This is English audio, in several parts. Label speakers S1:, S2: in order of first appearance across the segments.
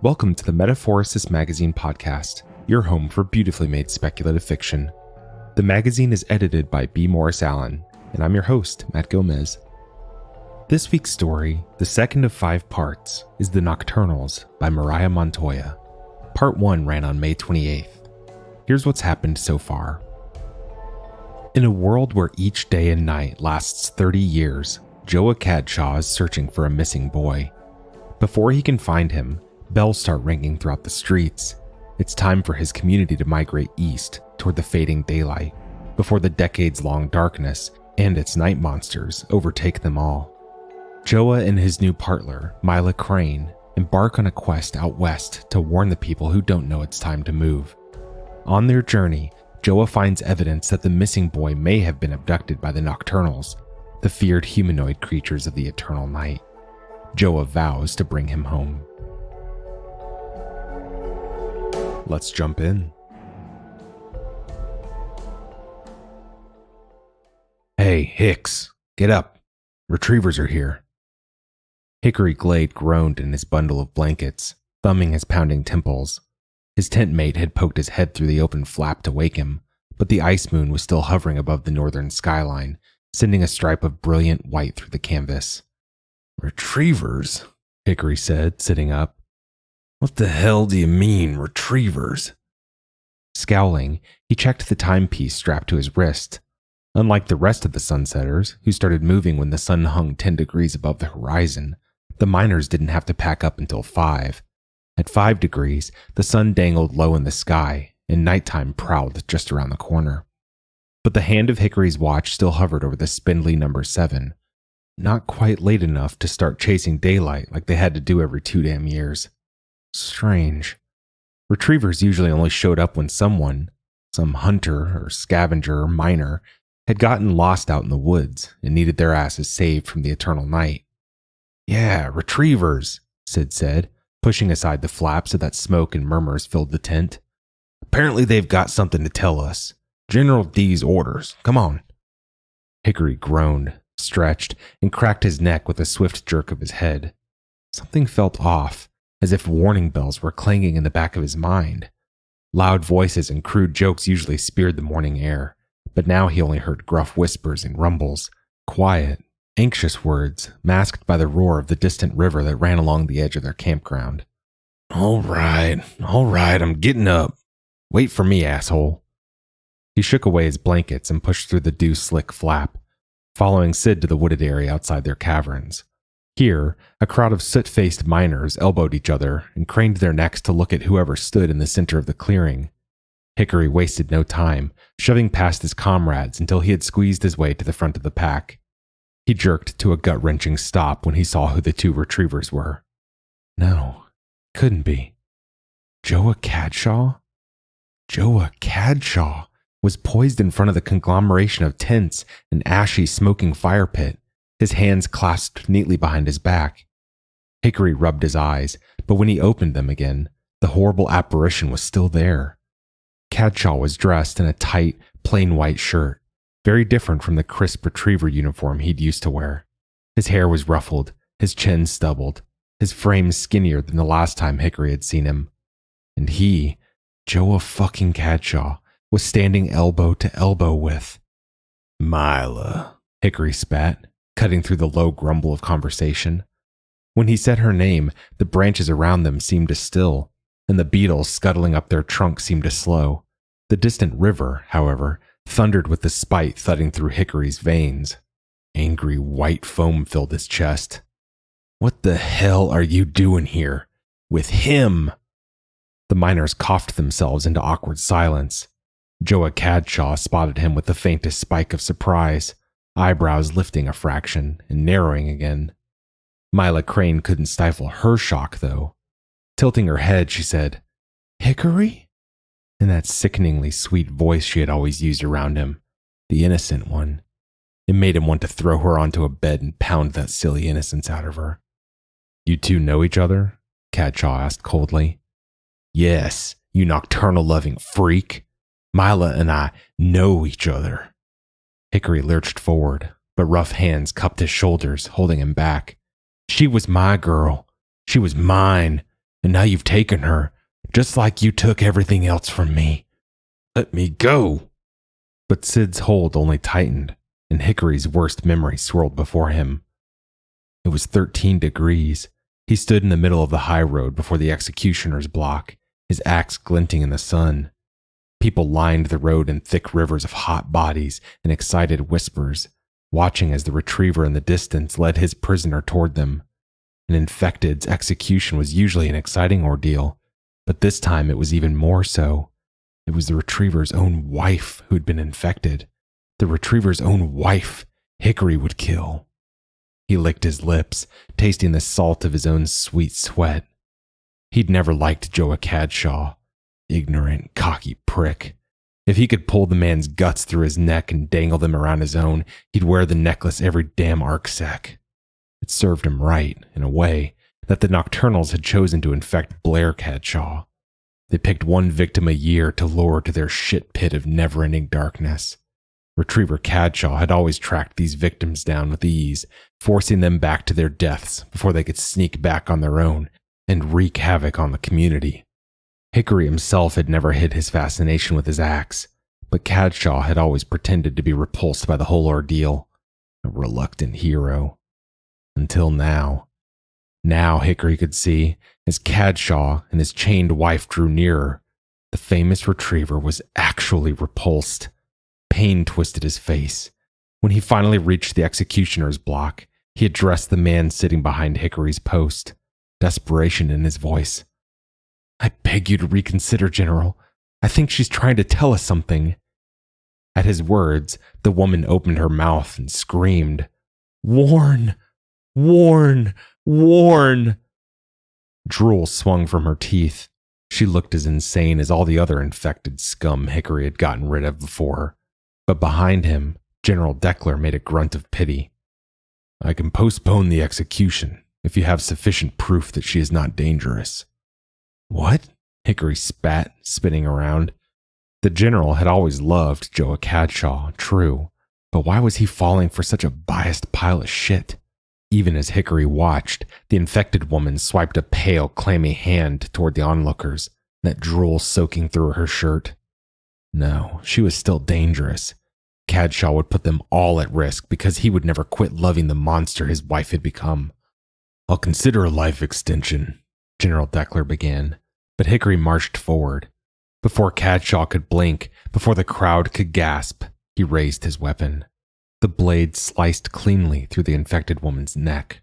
S1: Welcome to the Metaphorosis magazine podcast, your home for beautifully made speculative fiction. The magazine is edited by B. Morris Allen, and I'm your host, Matt Gomez. This week's story, the second of 5 parts, is The Nocturnals by Mariah Montoya. Part 1 ran on May 28th. Here's what's happened so far. In a world where each day and night lasts 30 years, Joah Cadshaw is searching for a missing boy. Before he can find him, bells start ringing throughout the streets. It's time for his community to migrate east toward the fading daylight, before the decades-long darkness and its night monsters overtake them all. Joah and his new partner, Mila Crane, embark on a quest out west to warn the people who don't know it's time to move. On their journey, Joah finds evidence that the missing boy may have been abducted by the Nocturnals, the feared humanoid creatures of the eternal night. Joah vows to bring him home. Let's jump in. Hey, Hicks, get up. Retrievers are here. Hickory Glade groaned in his bundle of blankets, thumbing his pounding temples. His tent mate had poked his head through the open flap to wake him, but the ice moon was still hovering above the northern skyline, sending a stripe of brilliant white through the canvas. Retrievers? Hickory said, sitting up. What the hell do you mean, retrievers? Scowling, he checked the timepiece strapped to his wrist. Unlike the rest of the sunsetters, who started moving when the sun hung 10 degrees above the horizon, the miners didn't have to pack up until 5. At 5 degrees, the sun dangled low in the sky, and nighttime prowled just around the corner. But the hand of Hickory's watch still hovered over the spindly number 7. Not quite late enough to start chasing daylight like they had to do every 2 damn years. Strange. Retrievers usually only showed up when someone, some hunter or scavenger or miner, had gotten lost out in the woods and needed their asses saved from the eternal night. Yeah, retrievers, Sid said, pushing aside the flap so that smoke and murmurs filled the tent. Apparently they've got something to tell us. General D's orders. Come on. Hickory groaned, stretched, and cracked his neck with a swift jerk of his head. Something felt off, as if warning bells were clanging in the back of his mind. Loud voices and crude jokes usually speared the morning air, but now he only heard gruff whispers and rumbles, quiet, anxious words masked by the roar of the distant river that ran along the edge of their campground. All right, I'm getting up. Wait for me, asshole. He shook away his blankets and pushed through the dew-slick flap, following Sid to the wooded area outside their caverns. Here, a crowd of soot-faced miners elbowed each other and craned their necks to look at whoever stood in the center of the clearing. Hickory wasted no time, shoving past his comrades until he had squeezed his way to the front of the pack. He jerked to a gut-wrenching stop when he saw who the 2 retrievers were. No, couldn't be. Joah Cadshaw? Joah Cadshaw was poised in front of the conglomeration of tents and ashy, smoking fire pit, his hands clasped neatly behind his back. Hickory rubbed his eyes, but when he opened them again, the horrible apparition was still there. Cadshaw was dressed in a tight, plain white shirt, very different from the crisp retriever uniform he'd used to wear. His hair was ruffled, his chin stubbled, his frame skinnier than the last time Hickory had seen him. And he, Joah fucking Cadshaw, was standing elbow to elbow with Mila, Hickory spat, cutting through the low grumble of conversation. When he said her name, the branches around them seemed to still, and the beetles scuttling up their trunks seemed to slow. The distant river, however, thundered with the spite thudding through Hickory's veins. Angry white foam filled his chest. What the hell are you doing here? With him? The miners coughed themselves into awkward silence. Joah Cadshaw spotted him with the faintest spike of surprise, eyebrows lifting a fraction and narrowing again. Mila Crane couldn't stifle her shock, though. Tilting her head, she said, Hickory? In that sickeningly sweet voice she had always used around him, the innocent one. It made him want to throw her onto a bed and pound that silly innocence out of her. You 2 know each other? Cadshaw asked coldly. Yes, you nocturnal-loving freak. Mila and I know each other. Hickory lurched forward, but rough hands cupped his shoulders, holding him back. She was my girl. She was mine. and now you've taken her, just like you took everything else from me. Let me go." But Sid's hold only tightened, and Hickory's worst memory swirled before him. It was 13 degrees. He stood in the middle of the high road before the executioner's block, his axe glinting in the sun. People lined the road in thick rivers of hot bodies and excited whispers, watching as the retriever in the distance led his prisoner toward them. An infected's execution was usually an exciting ordeal, but this time it was even more so. It was the retriever's own wife who had been infected. The retriever's own wife Hickory would kill. He licked his lips, tasting the salt of his own sweet sweat. He'd never liked Joah Cadshaw. Ignorant, cocky prick. If he could pull the man's guts through his neck and dangle them around his own, he'd wear the necklace every damn arcsec. It served him right, in a way, that the Nocturnals had chosen to infect Blair Cadshaw. They picked one victim a year to lure to their shit pit of never-ending darkness. Retriever Cadshaw had always tracked these victims down with ease, forcing them back to their deaths before they could sneak back on their own and wreak havoc on the community. Hickory himself had never hid his fascination with his axe, but Cadshaw had always pretended to be repulsed by the whole ordeal. A reluctant hero. Until now. Now Hickory could see, as Cadshaw and his chained wife drew nearer, the famous retriever was actually repulsed. Pain twisted his face. When he finally reached the executioner's block, he addressed the man sitting behind Hickory's post, desperation in his voice. "I beg you to reconsider, General. I think she's trying to tell us something." At his words, the woman opened her mouth and screamed, "Warn! Warn! Warn!" Drool swung from her teeth. She looked as insane as all the other infected scum Hickory had gotten rid of before. But behind him, General Deckler made a grunt of pity. "I can postpone the execution if you have sufficient proof that she is not dangerous." "What?" Hickory spat, spinning around. The general had always loved Joah Cadshaw, true, but why was he falling for such a biased pile of shit? Even as Hickory watched, the infected woman swiped a pale, clammy hand toward the onlookers, that drool soaking through her shirt. No, she was still dangerous. Cadshaw would put them all at risk because he would never quit loving the monster his wife had become. "I'll consider a life extension," General Deckler began, but Hickory marched forward. Before Cadshaw could blink, before the crowd could gasp, he raised his weapon. The blade sliced cleanly through the infected woman's neck.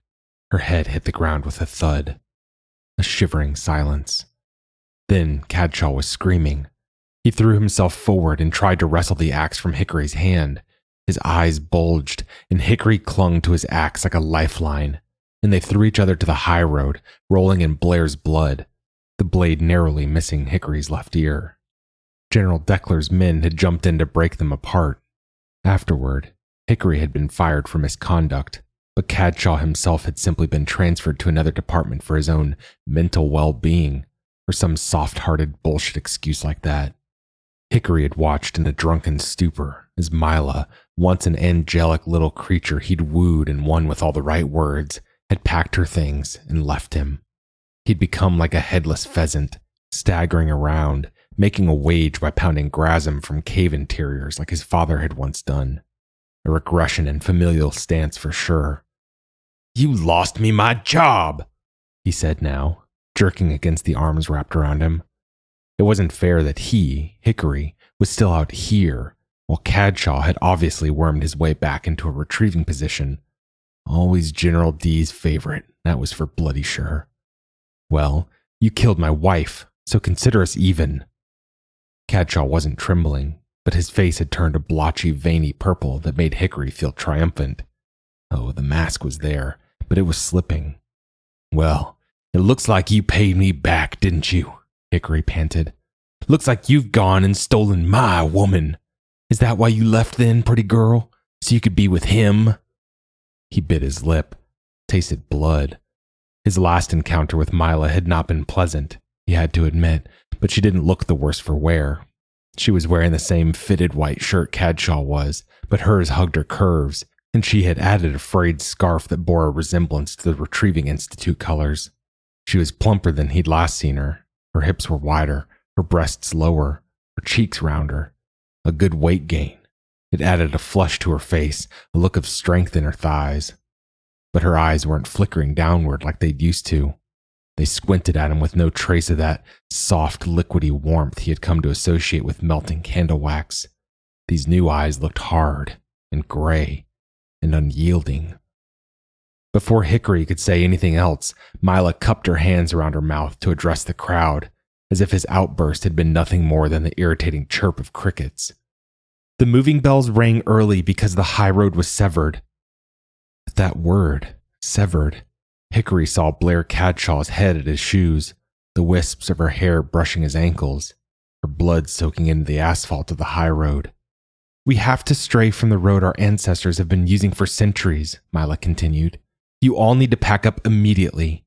S1: Her head hit the ground with a thud. A shivering silence. Then Cadshaw was screaming. He threw himself forward and tried to wrestle the axe from Hickory's hand. His eyes bulged, and Hickory clung to his axe like a lifeline, and they threw each other to the high road, rolling in Blair's blood, the blade narrowly missing Hickory's left ear. General Deckler's men had jumped in to break them apart. Afterward, Hickory had been fired for misconduct, but Cadshaw himself had simply been transferred to another department for his own mental well-being, or some soft-hearted bullshit excuse like that. Hickory had watched in a drunken stupor as Misla, once an angelic little creature he'd wooed and won with all the right words, had packed her things and left him. He'd become like a headless pheasant, staggering around, making a wage by pounding grasm from cave interiors like his father had once done. A regression in familial stance for sure. "You lost me my job," he said now, jerking against the arms wrapped around him. It wasn't fair that he, Hickory, was still out here, while Cadshaw had obviously wormed his way back into a retrieving position. Always General D's favorite, that was for bloody sure. "Well, you killed my wife, so consider us even." Cadshaw wasn't trembling, but his face had turned a blotchy, veiny purple that made Hickory feel triumphant. Oh, the mask was there, but it was slipping. "Well, it looks like you paid me back, didn't you?" Hickory panted. "Looks like you've gone and stolen my woman. Is that why you left then, pretty girl? So you could be with him?" He bit his lip, tasted blood. His last encounter with Misla had not been pleasant, he had to admit, but she didn't look the worse for wear. She was wearing the same fitted white shirt Cadshaw was, but hers hugged her curves, and she had added a frayed scarf that bore a resemblance to the Retrieving Institute colors. She was plumper than he'd last seen her. Her hips were wider, her breasts lower, her cheeks rounder. A good weight gain. It added a flush to her face, a look of strength in her thighs. But her eyes weren't flickering downward like they'd used to. They squinted at him with no trace of that soft, liquidy warmth he had come to associate with melting candle wax. These new eyes looked hard and gray and unyielding. Before Hickory could say anything else, Misla cupped her hands around her mouth to address the crowd, as if his outburst had been nothing more than the irritating chirp of crickets. The moving bells rang early because the high road was severed. At that word, severed, Hickory saw Blair Cadshaw's head at his shoes, the wisps of her hair brushing his ankles, her blood soaking into the asphalt of the high road. "We have to stray from the road our ancestors have been using for centuries," Misla continued. "You all need to pack up immediately."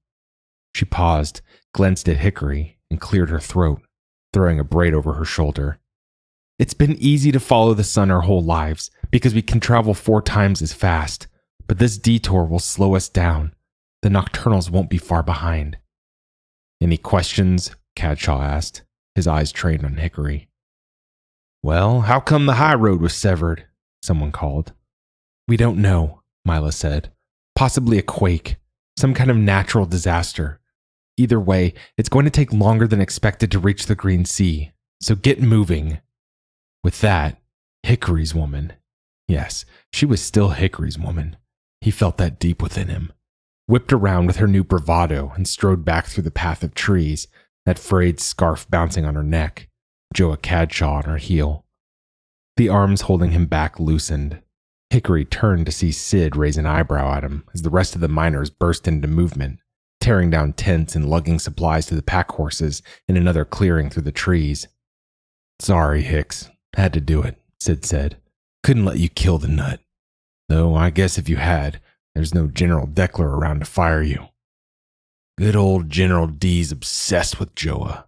S1: She paused, glanced at Hickory, and cleared her throat, throwing a braid over her shoulder. "It's been easy to follow the sun our whole lives, because we can travel 4 times as fast, but this detour will slow us down. The Nocturnals won't be far behind." "Any questions?" Cadshaw asked, his eyes trained on Hickory. "Well, how come the high road was severed?" someone called. "We don't know," Misla said. "Possibly a quake, some kind of natural disaster. Either way, it's going to take longer than expected to reach the Green Sea, so get moving." With that, Hickory's woman, yes, she was still Hickory's woman, he felt that deep within him, whipped around with her new bravado and strode back through the path of trees, that frayed scarf bouncing on her neck, Joah Cadshaw on her heel. The arms holding him back loosened. Hickory turned to see Sid raise an eyebrow at him as the rest of the miners burst into movement, tearing down tents and lugging supplies to the pack horses in another clearing through the trees. "Sorry, Hicks. Had to do it," Sid said. "Couldn't let you kill the nut. Though I guess if you had, there's no General Deckler around to fire you." "Good old General D's obsessed with Joah."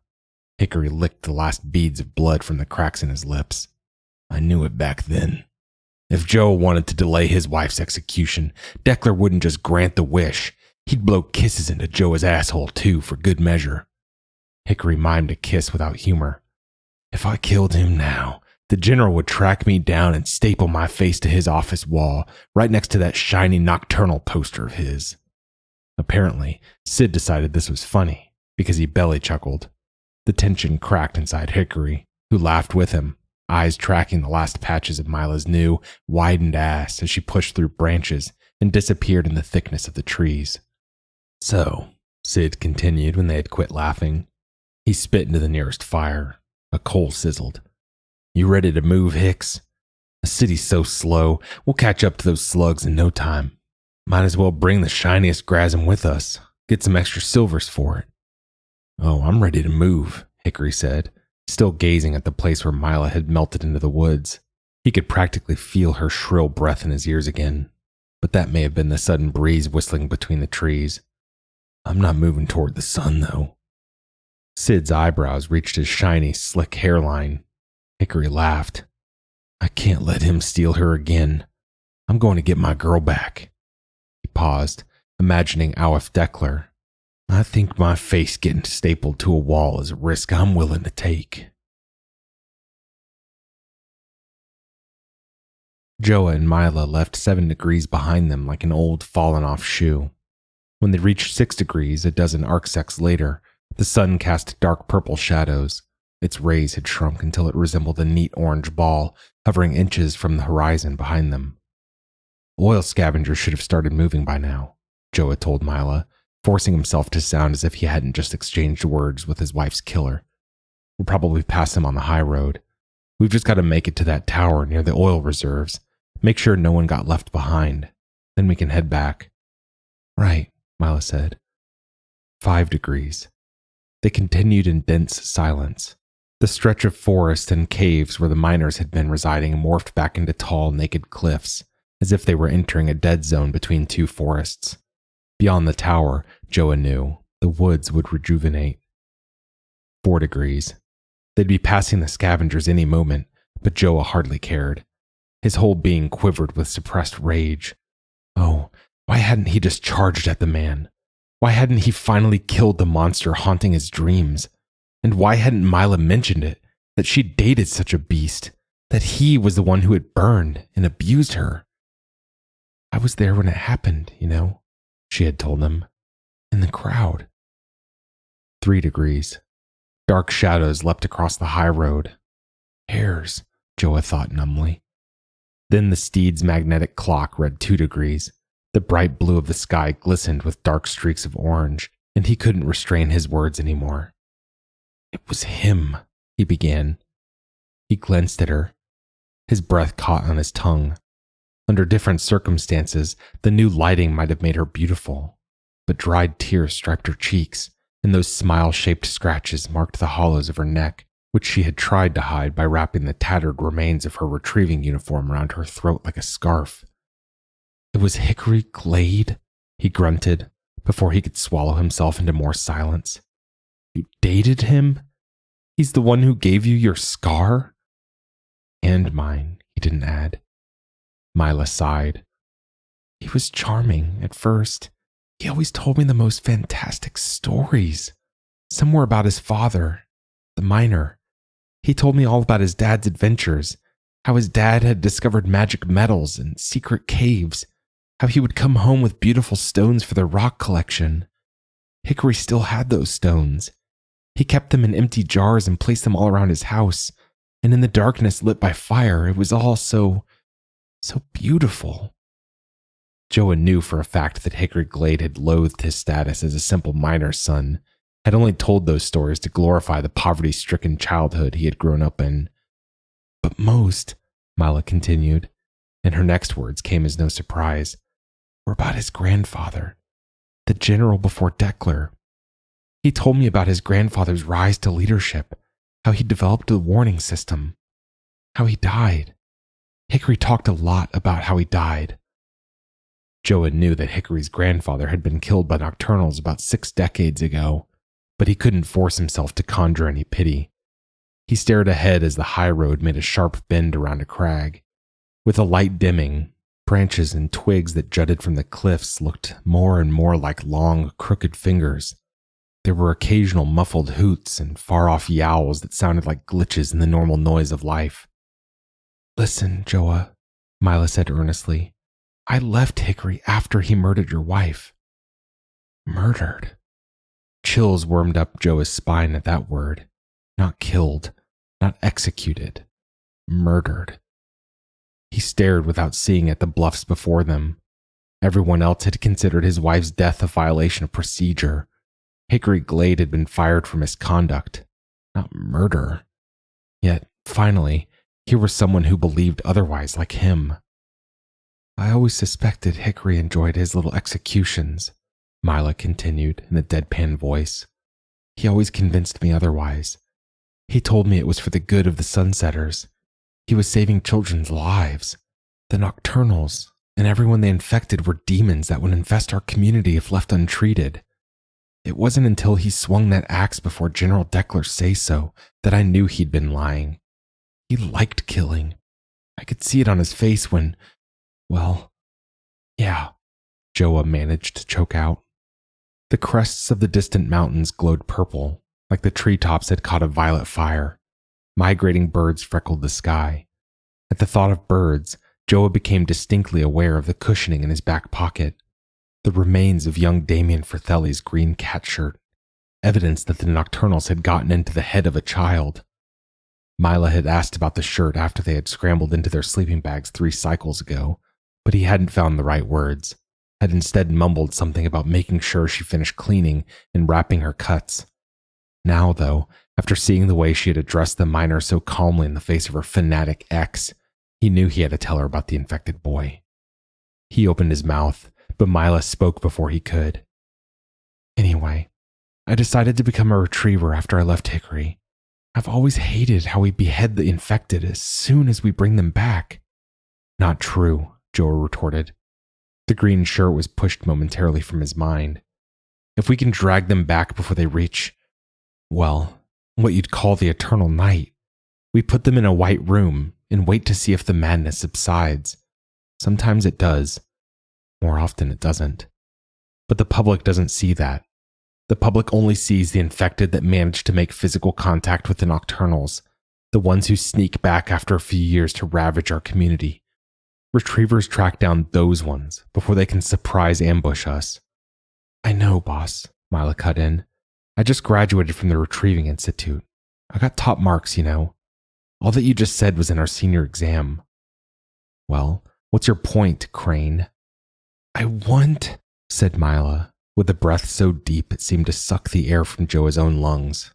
S1: Hickory licked the last beads of blood from the cracks in his lips. "I knew it back then. If Joah wanted to delay his wife's execution, Deckler wouldn't just grant the wish. He'd blow kisses into Joah's asshole too, for good measure." Hickory mimed a kiss without humor. "If I killed him now, the general would track me down and staple my face to his office wall, right next to that shiny Nocturnal poster of his." Apparently, Sid decided this was funny, because he belly chuckled. The tension cracked inside Hickory, who laughed with him, eyes tracking the last patches of Mila's new, widened ass as she pushed through branches and disappeared in the thickness of the trees. "So," Sid continued when they had quit laughing. He spit into the nearest fire. A coal sizzled. "You ready to move, Hicks? The city's so slow, we'll catch up to those slugs in no time. Might as well bring the shiniest Grasm with us. Get some extra silvers for it." "Oh, I'm ready to move," Hickory said, still gazing at the place where Misla had melted into the woods. He could practically feel her shrill breath in his ears again, but that may have been the sudden breeze whistling between the trees. "I'm not moving toward the sun, though." Sid's eyebrows reached his shiny, slick hairline. Hickory laughed. "I can't let him steal her again. I'm going to get my girl back." He paused, imagining Aleph Deckler. "I think my face getting stapled to a wall is a risk I'm willing to take." Joah and Misla left 7 degrees behind them like an old fallen-off shoe. When they reached 6 degrees, a dozen arcsecs later, the sun cast dark purple shadows. Its rays had shrunk until it resembled a neat orange ball, hovering inches from the horizon behind them. "Oil scavengers should have started moving by now," Joah told Misla, forcing himself to sound as if he hadn't just exchanged words with his wife's killer. "We'll probably pass him on the high road. We've just got to make it to that tower near the oil reserves, make sure no one got left behind. Then we can head back." "Right," Misla said. 5 degrees. They continued in dense silence. The stretch of forest and caves where the miners had been residing morphed back into tall, naked cliffs, as if they were entering a dead zone between 2 forests. Beyond the tower, Joah knew, the woods would rejuvenate. 4 degrees. They'd be passing the scavengers any moment, but Joah hardly cared. His whole being quivered with suppressed rage. Oh, why hadn't he just charged at the man? Why hadn't he finally killed the monster haunting his dreams? And why hadn't Misla mentioned it, that she dated such a beast, that he was the one who had burned and abused her? I was there when it happened, she had told him. In the crowd. 3 degrees. Dark shadows leapt across the high road. Hares, Joah thought numbly. Then the steed's magnetic clock read 2 degrees. The bright blue of the sky glistened with dark streaks of orange, and he couldn't restrain his words anymore. It was him, he began. He glanced at her. His breath caught on his tongue. Under different circumstances, the new lighting might have made her beautiful, but dried tears striped her cheeks, and those smile-shaped scratches marked the hollows of her neck, which she had tried to hide by wrapping the tattered remains of her retrieving uniform around her throat like a scarf. It was Hickory Glade, he grunted, before he could swallow himself into more silence. You dated him? He's the one who gave you your scar? And mine, he didn't add. Misla sighed. He was charming at first. He always told me the most fantastic stories. Some were about his father, the miner. He told me all about his dad's adventures, how his dad had discovered magic metals and secret caves, how he would come home with beautiful stones for their rock collection. Hickory still had those stones. He kept them in empty jars and placed them all around his house, and in the darkness lit by fire, it was all so beautiful. Joah knew for a fact that Hickory Glade had loathed his status as a simple miner's son, had only told those stories to glorify the poverty-stricken childhood he had grown up in. But most, Misla continued, and her next words came as no surprise, were about his grandfather, the general before Dekler. He told me about his grandfather's rise to leadership, how he developed a warning system, how he died. Hickory talked a lot about how he died. Joah knew that Hickory's grandfather had been killed by Nocturnals about 6 decades ago, but he couldn't force himself to conjure any pity. He stared ahead as the high road made a sharp bend around a crag. With a light dimming, branches and twigs that jutted from the cliffs looked more and more like long, crooked fingers. There were occasional muffled hoots and far-off yowls that sounded like glitches in the normal noise of life. Listen, Joah, Misla said earnestly. I left Hickory after he murdered your wife. Murdered? Chills wormed up Joah's spine at that word. Not killed, not executed. Murdered. He stared without seeing at the bluffs before them. Everyone else had considered his wife's death a violation of procedure. Hickory Glade had been fired for misconduct, not murder. Yet, finally, here was someone who believed otherwise like him. I always suspected Hickory enjoyed his little executions, Misla continued in a deadpan voice. He always convinced me otherwise. He told me it was for the good of the Sunsetters. He was saving children's lives. The Nocturnals and everyone they infected were demons that would infest our community if left untreated. It wasn't until he swung that axe before General Dekler's say-so that I knew he'd been lying. He liked killing. I could see it on his face when, well, yeah, Joah managed to choke out. The crests of the distant mountains glowed purple, like the treetops had caught a violet fire. Migrating birds freckled the sky. At the thought of birds, Joah became distinctly aware of the cushioning in his back pocket. The remains of young Damien Fratelli's green cat shirt, evidence that the Nocturnals had gotten into the head of a child. Misla had asked about the shirt after they had scrambled into their sleeping bags 3 cycles ago, but he hadn't found the right words, had instead mumbled something about making sure she finished cleaning and wrapping her cuts. Now, though, after seeing the way she had addressed the miner so calmly in the face of her fanatic ex, he knew he had to tell her about the infected boy. He opened his mouth, but Misla spoke before he could. Anyway, I decided to become a retriever after I left Hickory. I've always hated how we behead the infected as soon as we bring them back. Not true, Joah retorted. The green shirt was pushed momentarily from his mind. If we can drag them back before they reach, well, what you'd call the eternal night, we put them in a white room and wait to see if the madness subsides. Sometimes it does. More often it doesn't. But the public doesn't see that. The public only sees the infected that manage to make physical contact with the Nocturnals, the ones who sneak back after a few years to ravage our community. Retrievers track down those ones before they can surprise ambush us. I know, boss, Misla cut in. I just graduated from the Retrieving Institute. I got top marks, you know. All that you just said was in our senior exam. Well, what's your point, Crane? I want, said Misla, with a breath so deep it seemed to suck the air from Joah's own lungs,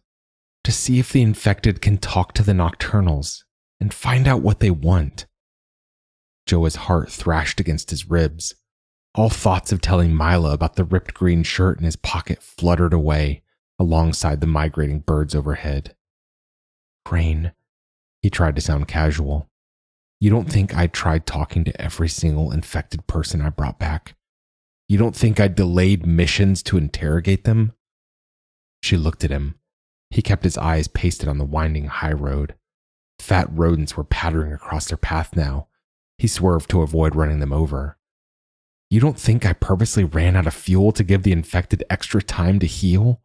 S1: to see if the infected can talk to the Nocturnals and find out what they want. Joah's heart thrashed against his ribs. All thoughts of telling Misla about the ripped green shirt in his pocket fluttered away alongside the migrating birds overhead. Crane, he tried to sound casual. You don't think I tried talking to every single infected person I brought back? You don't think I delayed missions to interrogate them? She looked at him. He kept his eyes pasted on the winding high road. Fat rodents were pattering across their path now. He swerved to avoid running them over. You don't think I purposely ran out of fuel to give the infected extra time to heal?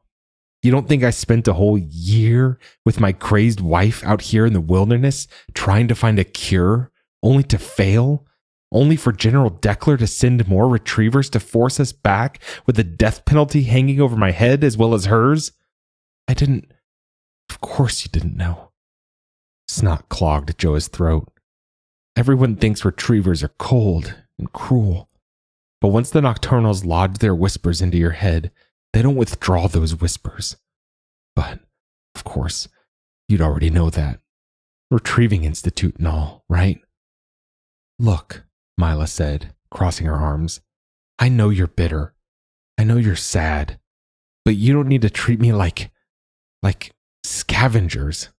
S1: You don't think I spent a whole year with my crazed wife out here in the wilderness trying to find a cure, only to fail? Only for General Deckler to send more retrievers to force us back with the death penalty hanging over my head as well as hers? I didn't. Of course you didn't know. Snot clogged Joah's throat. Everyone thinks retrievers are cold and cruel. But once the Nocturnals lodge their whispers into your head, they don't withdraw those whispers. But, of course, you'd already know that. Retrieving Institute and all, right? Look, Misla said, crossing her arms. I know you're bitter. I know you're sad. But you don't need to treat me like scavengers.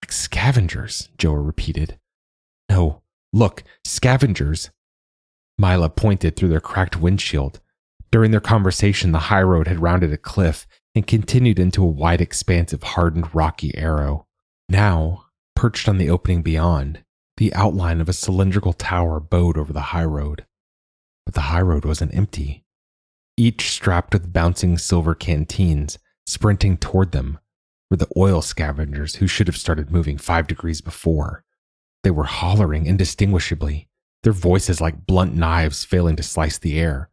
S1: Like scavengers, Joah repeated. No, look, scavengers. Misla pointed through their cracked windshield. During their conversation, the high road had rounded a cliff and continued into a wide expanse of hardened rocky arrow. Now, perched on the opening beyond, the outline of a cylindrical tower bowed over the high road. But the high road wasn't empty. Each strapped with bouncing silver canteens, sprinting toward them, were the oil scavengers who should have started moving 5 degrees before. They were hollering indistinguishably, their voices like blunt knives failing to slice the air.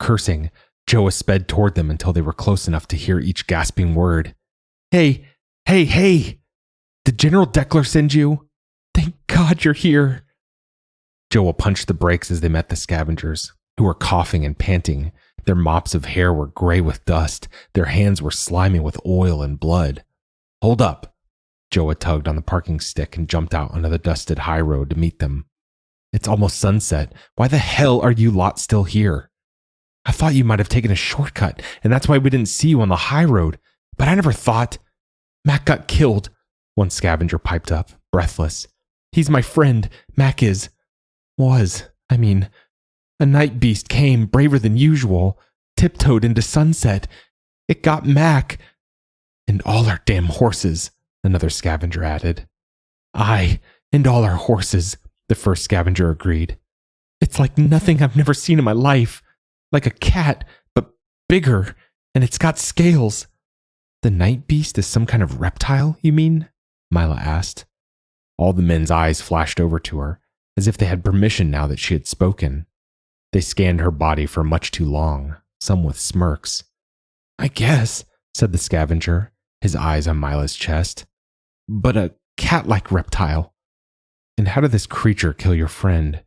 S1: Cursing, Joah sped toward them until they were close enough to hear each gasping word. Hey! Did General Deckler send you? Thank God you're here. Joah punched the brakes as they met the scavengers, who were coughing and panting. Their mops of hair were gray with dust. Their hands were slimy with oil and blood. Hold up. Joah tugged on the parking stick and jumped out onto the dusted high road to meet them. It's almost sunset. Why the hell are you lot still here? I thought you might have taken a shortcut, and that's why we didn't see you on the high road. But I never thought. Mac got killed, one scavenger piped up, breathless. He's my friend, Mac is. A night beast came, braver than usual, tiptoed into sunset. It got Mac. And all our damn horses, another scavenger added. Aye, and all our horses, the first scavenger agreed. It's like nothing I've never seen in my life. Like a cat, but bigger, and it's got scales. The night beast is some kind of reptile, you mean? Misla asked. All the men's eyes flashed over to her, as if they had permission now that she had spoken. They scanned her body for much too long, some with smirks. I guess, said the scavenger, his eyes on Mila's chest. But a cat-like reptile. And how did this creature kill your friend?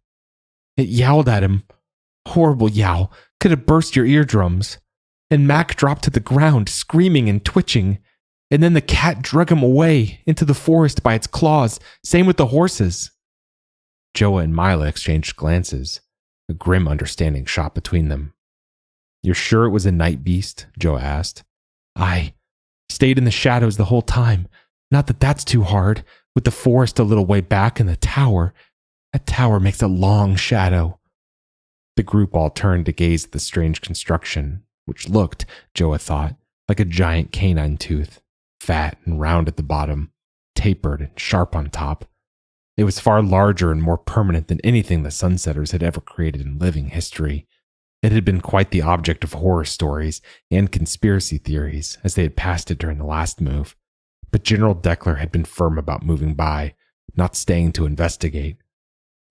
S1: It yowled at him. Horrible yowl. Could have burst your eardrums. And Mac dropped to the ground, screaming and twitching. And then the cat drug him away into the forest by its claws. Same with the horses. Joah and Misla exchanged glances. A grim understanding shot between them. You're sure it was a night beast? Joah asked. I stayed in the shadows the whole time. Not that that's too hard, with the forest a little way back and the tower. That tower makes a long shadow. The group all turned to gaze at the strange construction, which looked, Joah thought, like a giant canine tooth, fat and round at the bottom, tapered and sharp on top. It was far larger and more permanent than anything the Sunsetters had ever created in living history. It had been quite the object of horror stories and conspiracy theories as they had passed it during the last move, but General Deckler had been firm about moving by, not staying to investigate.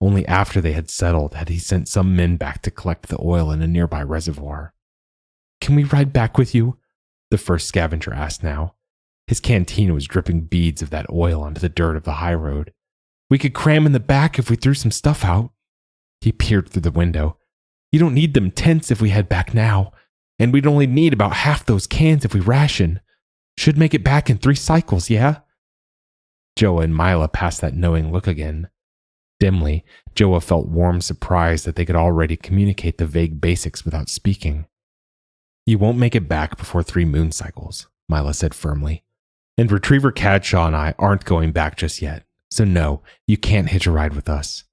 S1: Only after they had settled had he sent some men back to collect the oil in a nearby reservoir. "Can we ride back with you?" the first scavenger asked now. His canteen was dripping beads of that oil onto the dirt of the high road. "We could cram in the back if we threw some stuff out." He peered through the window. "You don't need them tents if we head back now, and we'd only need about half those cans if we ration. Should make it back in 3 cycles, yeah?" Joah and Misla passed that knowing look again. Dimly, Joah felt warm surprise that they could already communicate the vague basics without speaking. "You won't make it back before 3 moon cycles," Misla said firmly. "And Retriever Cadshaw and I aren't going back just yet, so no, you can't hitch a ride with us."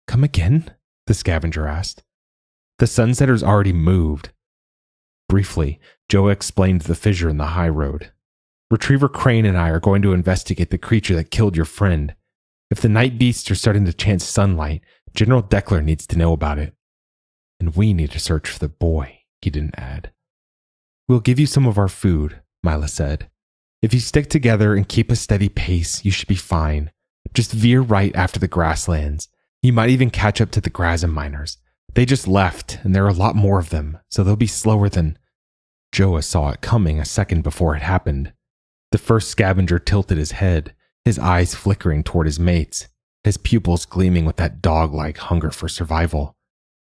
S1: "Come again?" the scavenger asked. "The Sunsetter's already moved." Briefly, Joah explained the fissure in the high road. "Retriever Crane and I are going to investigate the creature that killed your friend. If the night beasts are starting to chance sunlight, General Deckler needs to know about it. And we need to search for the boy," he didn't add. "We'll give you some of our food," Misla said. "If you stick together and keep a steady pace, you should be fine. Just veer right after the grasslands. You might even catch up to the Grazim miners. They just left, and there are a lot more of them, so they'll be slower than—" Joah saw it coming a second before it happened. The first scavenger tilted his head, his eyes flickering toward his mates, his pupils gleaming with that dog-like hunger for survival.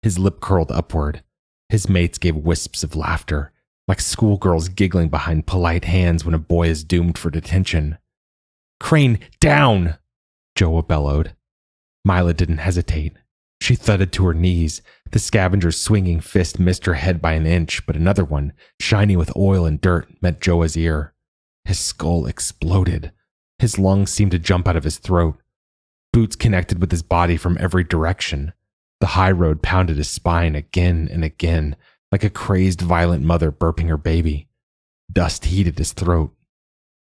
S1: His lip curled upward. His mates gave wisps of laughter, like schoolgirls giggling behind polite hands when a boy is doomed for detention. "Crane, down!" Joah bellowed. Misla didn't hesitate. She thudded to her knees. The scavenger's swinging fist missed her head by an inch, but another one, shiny with oil and dirt, met Joah's ear. His skull exploded. His lungs seemed to jump out of his throat. Boots connected with his body from every direction. The high road pounded his spine again and again, like a crazed, violent mother burping her baby. Dust heated his throat.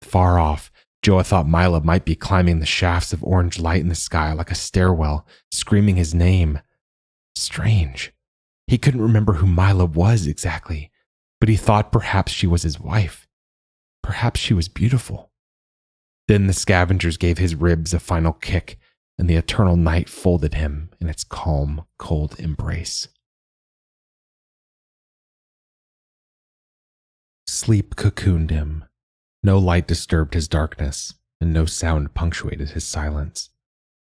S1: Far off, Joah thought Misla might be climbing the shafts of orange light in the sky like a stairwell, screaming his name. Strange. He couldn't remember who Misla was exactly, but he thought perhaps she was his wife. Perhaps she was beautiful. Then the scavengers gave his ribs a final kick, and the eternal night folded him in its calm, cold embrace. Sleep cocooned him. No light disturbed his darkness, and no sound punctuated his silence.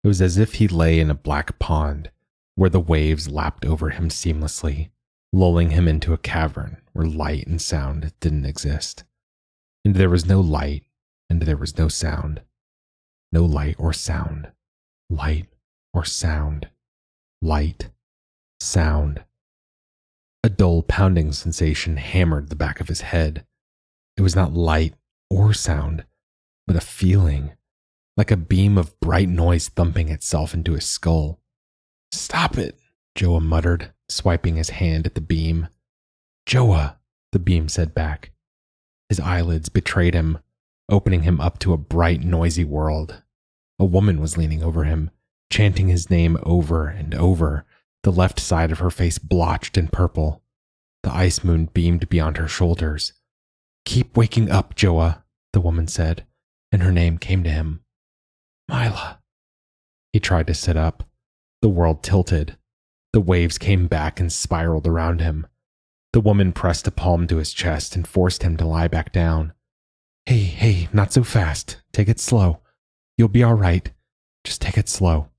S1: It was as if he lay in a black pond, where the waves lapped over him seamlessly, lulling him into a cavern where light and sound didn't exist. And there was no light, and there was no sound. No light or sound. Light or sound. Light. Sound. A dull pounding sensation hammered the back of his head. It was not light or sound, but a feeling, like a beam of bright noise thumping itself into his skull. "Stop it," Joah muttered, swiping his hand at the beam. "Joah," the beam said back. His eyelids betrayed him, opening him up to a bright, noisy world. A woman was leaning over him, chanting his name over and over, the left side of her face blotched in purple. The ice moon beamed beyond her shoulders. "Keep waking up, Joah," the woman said, and her name came to him. "Misla." He tried to sit up. The world tilted. The waves came back and spiraled around him. The woman pressed a palm to his chest and forced him to lie back down. Hey, not so fast. Take it slow. You'll be all right. Just take it slow."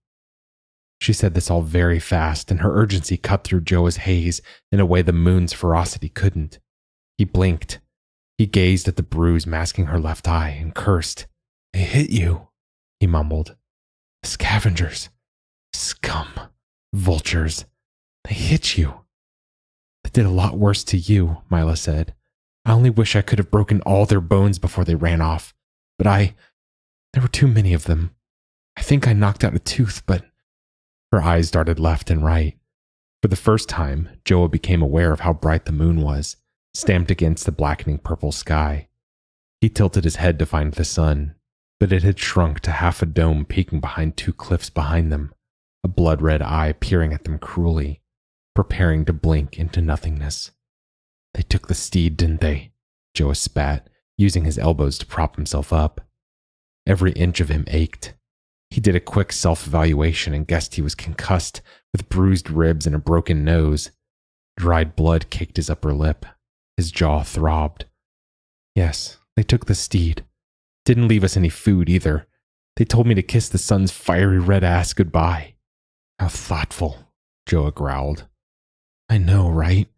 S1: She said this all very fast, and her urgency cut through Joah's haze in a way the moon's ferocity couldn't. He blinked. He gazed at the bruise masking her left eye and cursed. "They hit you," he mumbled. "Scavengers. Scum. Vultures. They hit you." "They did a lot worse to you," Misla said. "I only wish I could have broken all their bones before they ran off. But there were too many of them. I think I knocked out a tooth, but—" Her eyes darted left and right. For the first time, Joah became aware of how bright the moon was, stamped against the blackening purple sky. He tilted his head to find the sun, but it had shrunk to half a dome peeking behind 2 cliffs behind them, a blood-red eye peering at them cruelly. preparing to blink into nothingness. They took the steed, didn't they? Joah spat, using his elbows to prop himself up. Every inch of him ached. He did a quick self-evaluation and guessed he was concussed, with bruised ribs and a broken nose. Dried blood caked his upper lip. His jaw throbbed. Yes, they took the steed. Didn't leave us any food either. They told me to kiss the sun's fiery red ass goodbye. How thoughtful, Joah growled. I know, right?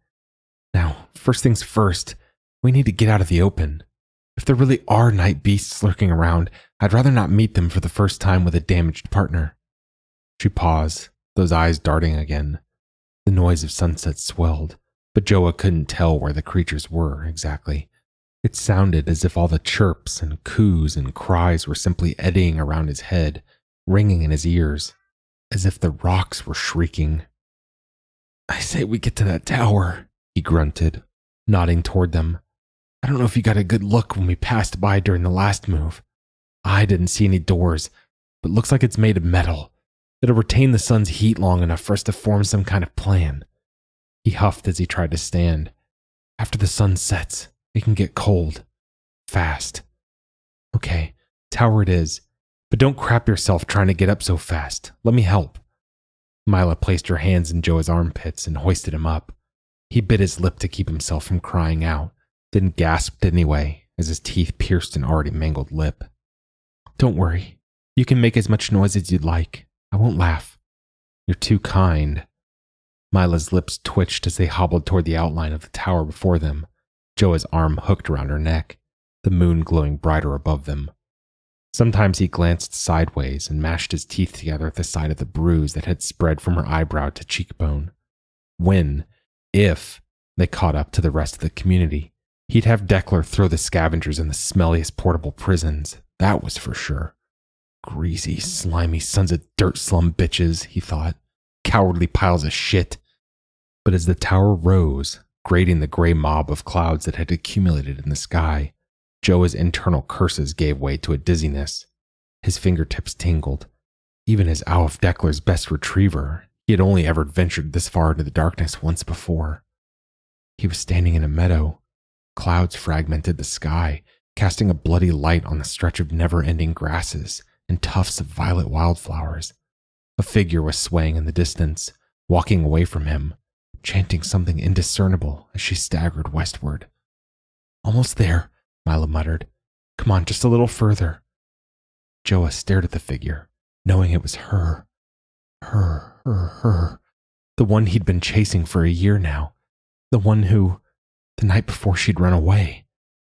S1: Now, first things first, we need to get out of the open. If there really are night beasts lurking around, I'd rather not meet them for the first time with a damaged partner. She paused, those eyes darting again. The noise of sunset swelled, but Joah couldn't tell where the creatures were exactly. It sounded as if all the chirps and coos and cries were simply eddying around his head, ringing in his ears, as if the rocks were shrieking. I say we get to that tower, he grunted, nodding toward them. I don't know if you got a good look when we passed by during the last move. I didn't see any doors, but looks like it's made of metal. It'll retain the sun's heat long enough for us to form some kind of plan. He huffed as he tried to stand. After the sun sets, it can get cold. Fast. Okay, tower it is. But don't crap yourself trying to get up so fast. Let me help. Misla placed her hands in Joah's armpits and hoisted him up. He bit his lip to keep himself from crying out, then gasped anyway as his teeth pierced an already mangled lip. Don't worry. You can make as much noise as you'd like. I won't laugh. You're too kind. Mila's lips twitched as they hobbled toward the outline of the tower before them. Joah's arm hooked around her neck, the moon glowing brighter above them. Sometimes he glanced sideways and mashed his teeth together at the sight of the bruise that had spread from her eyebrow to cheekbone. If they caught up to the rest of the community, he'd have Dekler throw the scavengers in the smelliest portable prisons, that was for sure. Greasy, slimy sons of dirt slum bitches, he thought. Cowardly piles of shit. But as the tower rose, grating the gray mob of clouds that had accumulated in the sky, Joah's internal curses gave way to a dizziness. His fingertips tingled. Even as Alf Dekler's best retriever, he had only ever ventured this far into the darkness once before. He was standing in a meadow. Clouds fragmented the sky, casting a bloody light on the stretch of never-ending grasses and tufts of violet wildflowers. A figure was swaying in the distance, walking away from him, chanting something indiscernible as she staggered westward. Almost there, Misla muttered. Come on, just a little further. Joah stared at the figure, knowing it was her. Her. The one he'd been chasing for a year now. The one who, the night before she'd run away,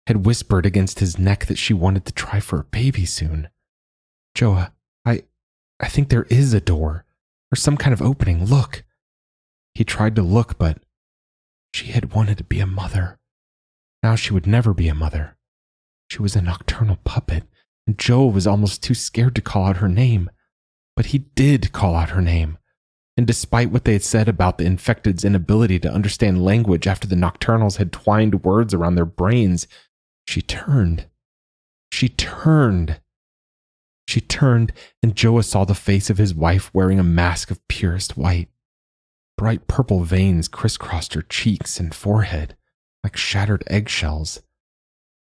S1: had whispered against his neck that she wanted to try for a baby soon. Joah, I think there is a door, or some kind of opening. Look. He tried to look, but she had wanted to be a mother. Now she would never be a mother. She was a nocturnal puppet, and Joah was almost too scared to call out her name. But he did call out her name. And despite what they had said about the infected's inability to understand language after the Nocturnals had twined words around their brains, she turned. She turned, and Joah saw the face of his wife wearing a mask of purest white. Bright purple veins crisscrossed her cheeks and forehead like shattered eggshells.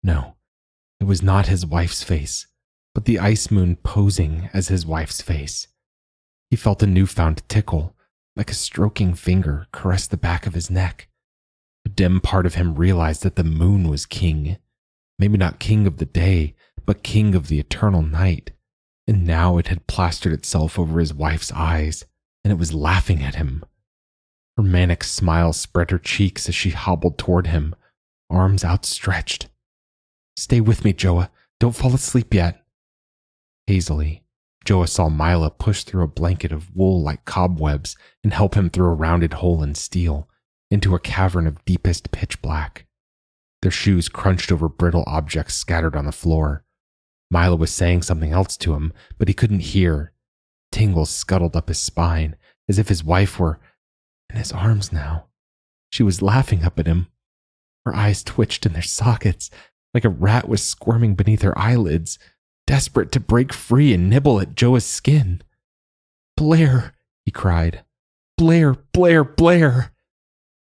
S1: No, it was not his wife's face, but the ice moon posing as his wife's face. He felt a newfound tickle, like a stroking finger caressed the back of his neck. A dim part of him realized that the moon was king. Maybe not king of the day, but king of the eternal night. And now it had plastered itself over his wife's eyes, and it was laughing at him. Her manic smile spread her cheeks as she hobbled toward him, arms outstretched. Stay with me, Joah. Don't fall asleep yet. Hazily, Joah saw Misla push through a blanket of wool like cobwebs and help him through a rounded hole in steel, into a cavern of deepest pitch black. Their shoes crunched over brittle objects scattered on the floor. Misla was saying something else to him, but he couldn't hear. Tingles scuttled up his spine, as if his wife were in his arms now. She was laughing up at him. Her eyes twitched in their sockets, like a rat was squirming beneath her eyelids, desperate to break free and nibble at Joah's skin. Blair, he cried. Blair, Blair, Blair.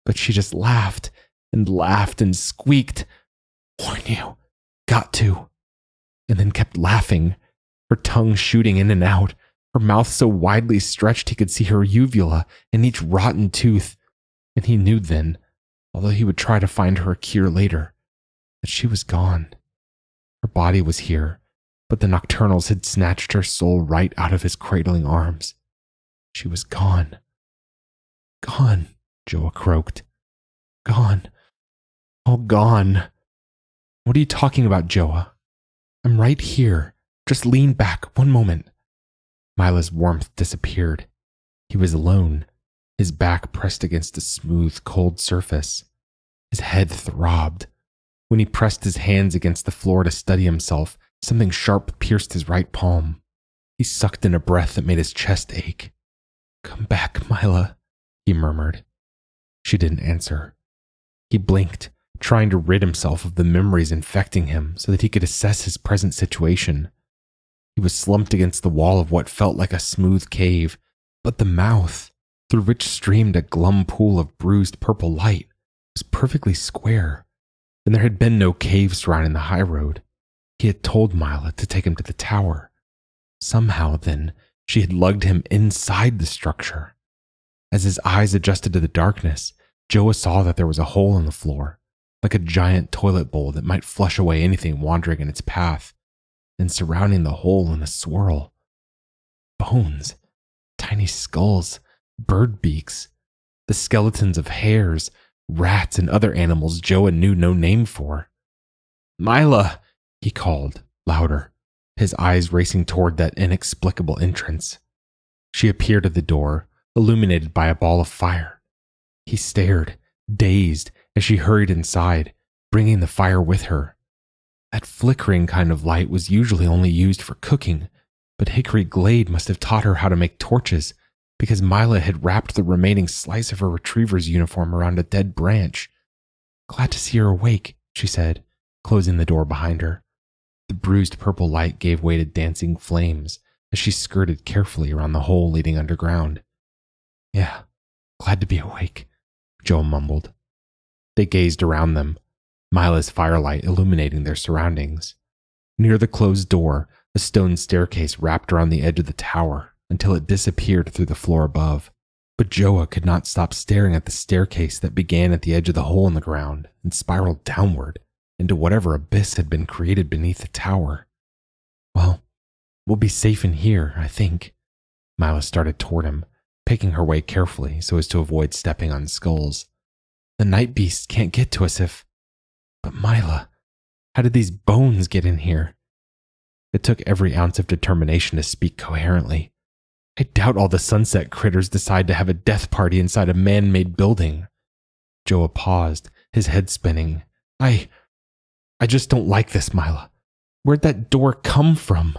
S1: But she just laughed and squeaked. Warn you. Got to. And then kept laughing, her tongue shooting in and out, her mouth so widely stretched he could see her uvula and each rotten tooth. And he knew then, although he would try to find her a cure later, that she was gone. Her body was here, but the Nocturnals had snatched her soul right out of his cradling arms. She was gone. Gone, Joah croaked. Gone. All gone. What are you talking about, Joah? I'm right here. Just lean back one moment. Mila's warmth disappeared. He was alone, his back pressed against a smooth, cold surface. His head throbbed. When he pressed his hands against the floor to steady himself, something sharp pierced his right palm. He sucked in a breath that made his chest ache. Come back, Mila, he murmured. She didn't answer. He blinked, trying to rid himself of the memories infecting him so that he could assess his present situation. He was slumped against the wall of what felt like a smooth cave, but the mouth, through which streamed a glum pool of bruised purple light, was perfectly square, and there had been no cave surrounding the high road. He had told Mila to take him to the tower. Somehow, then, she had lugged him inside the structure. As his eyes adjusted to the darkness, Joah saw that there was a hole in the floor, like a giant toilet bowl that might flush away anything wandering in its path, and surrounding the hole in a swirl. Bones, tiny skulls, bird beaks, the skeletons of hares, rats, and other animals Joah knew no name for. Mila, he called, louder, his eyes racing toward that inexplicable entrance. She appeared at the door, illuminated by a ball of fire. He stared, dazed, as she hurried inside, bringing the fire with her. That flickering kind of light was usually only used for cooking, but Hickory Glade must have taught her how to make torches, because Mila had wrapped the remaining slice of her retriever's uniform around a dead branch. Glad to see her awake, she said, closing the door behind her. The bruised purple light gave way to dancing flames as she skirted carefully around the hole leading underground. Yeah, glad to be awake, Joah mumbled. They gazed around them, Mila's firelight illuminating their surroundings. Near the closed door, a stone staircase wrapped around the edge of the tower until it disappeared through the floor above. But Joah could not stop staring at the staircase that began at the edge of the hole in the ground and spiraled downward into whatever abyss had been created beneath the tower. Well, we'll be safe in here, I think. Mila started toward him, picking her way carefully so as to avoid stepping on skulls. The night beasts can't get to us if... But Mila, how did these bones get in here? It took every ounce of determination to speak coherently. I doubt all the sunset critters decide to have a death party inside a man-made building. Joah paused, his head spinning. I just don't like this, Mila. Where'd that door come from?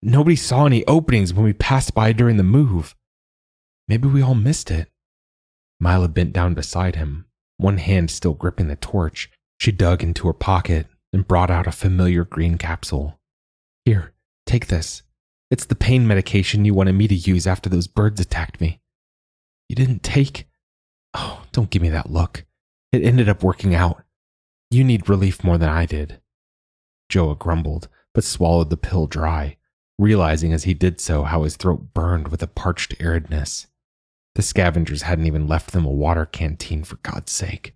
S1: Nobody saw any openings when we passed by during the move. Maybe we all missed it. Mila bent down beside him, one hand still gripping the torch. She dug into her pocket and brought out a familiar green capsule. Here, take this. It's the pain medication you wanted me to use after those birds attacked me. You didn't take... Oh, don't give me that look. It ended up working out. You need relief more than I did. Joah grumbled, but swallowed the pill dry, realizing as he did so how his throat burned with a parched aridness. The scavengers hadn't even left them a water canteen, for God's sake.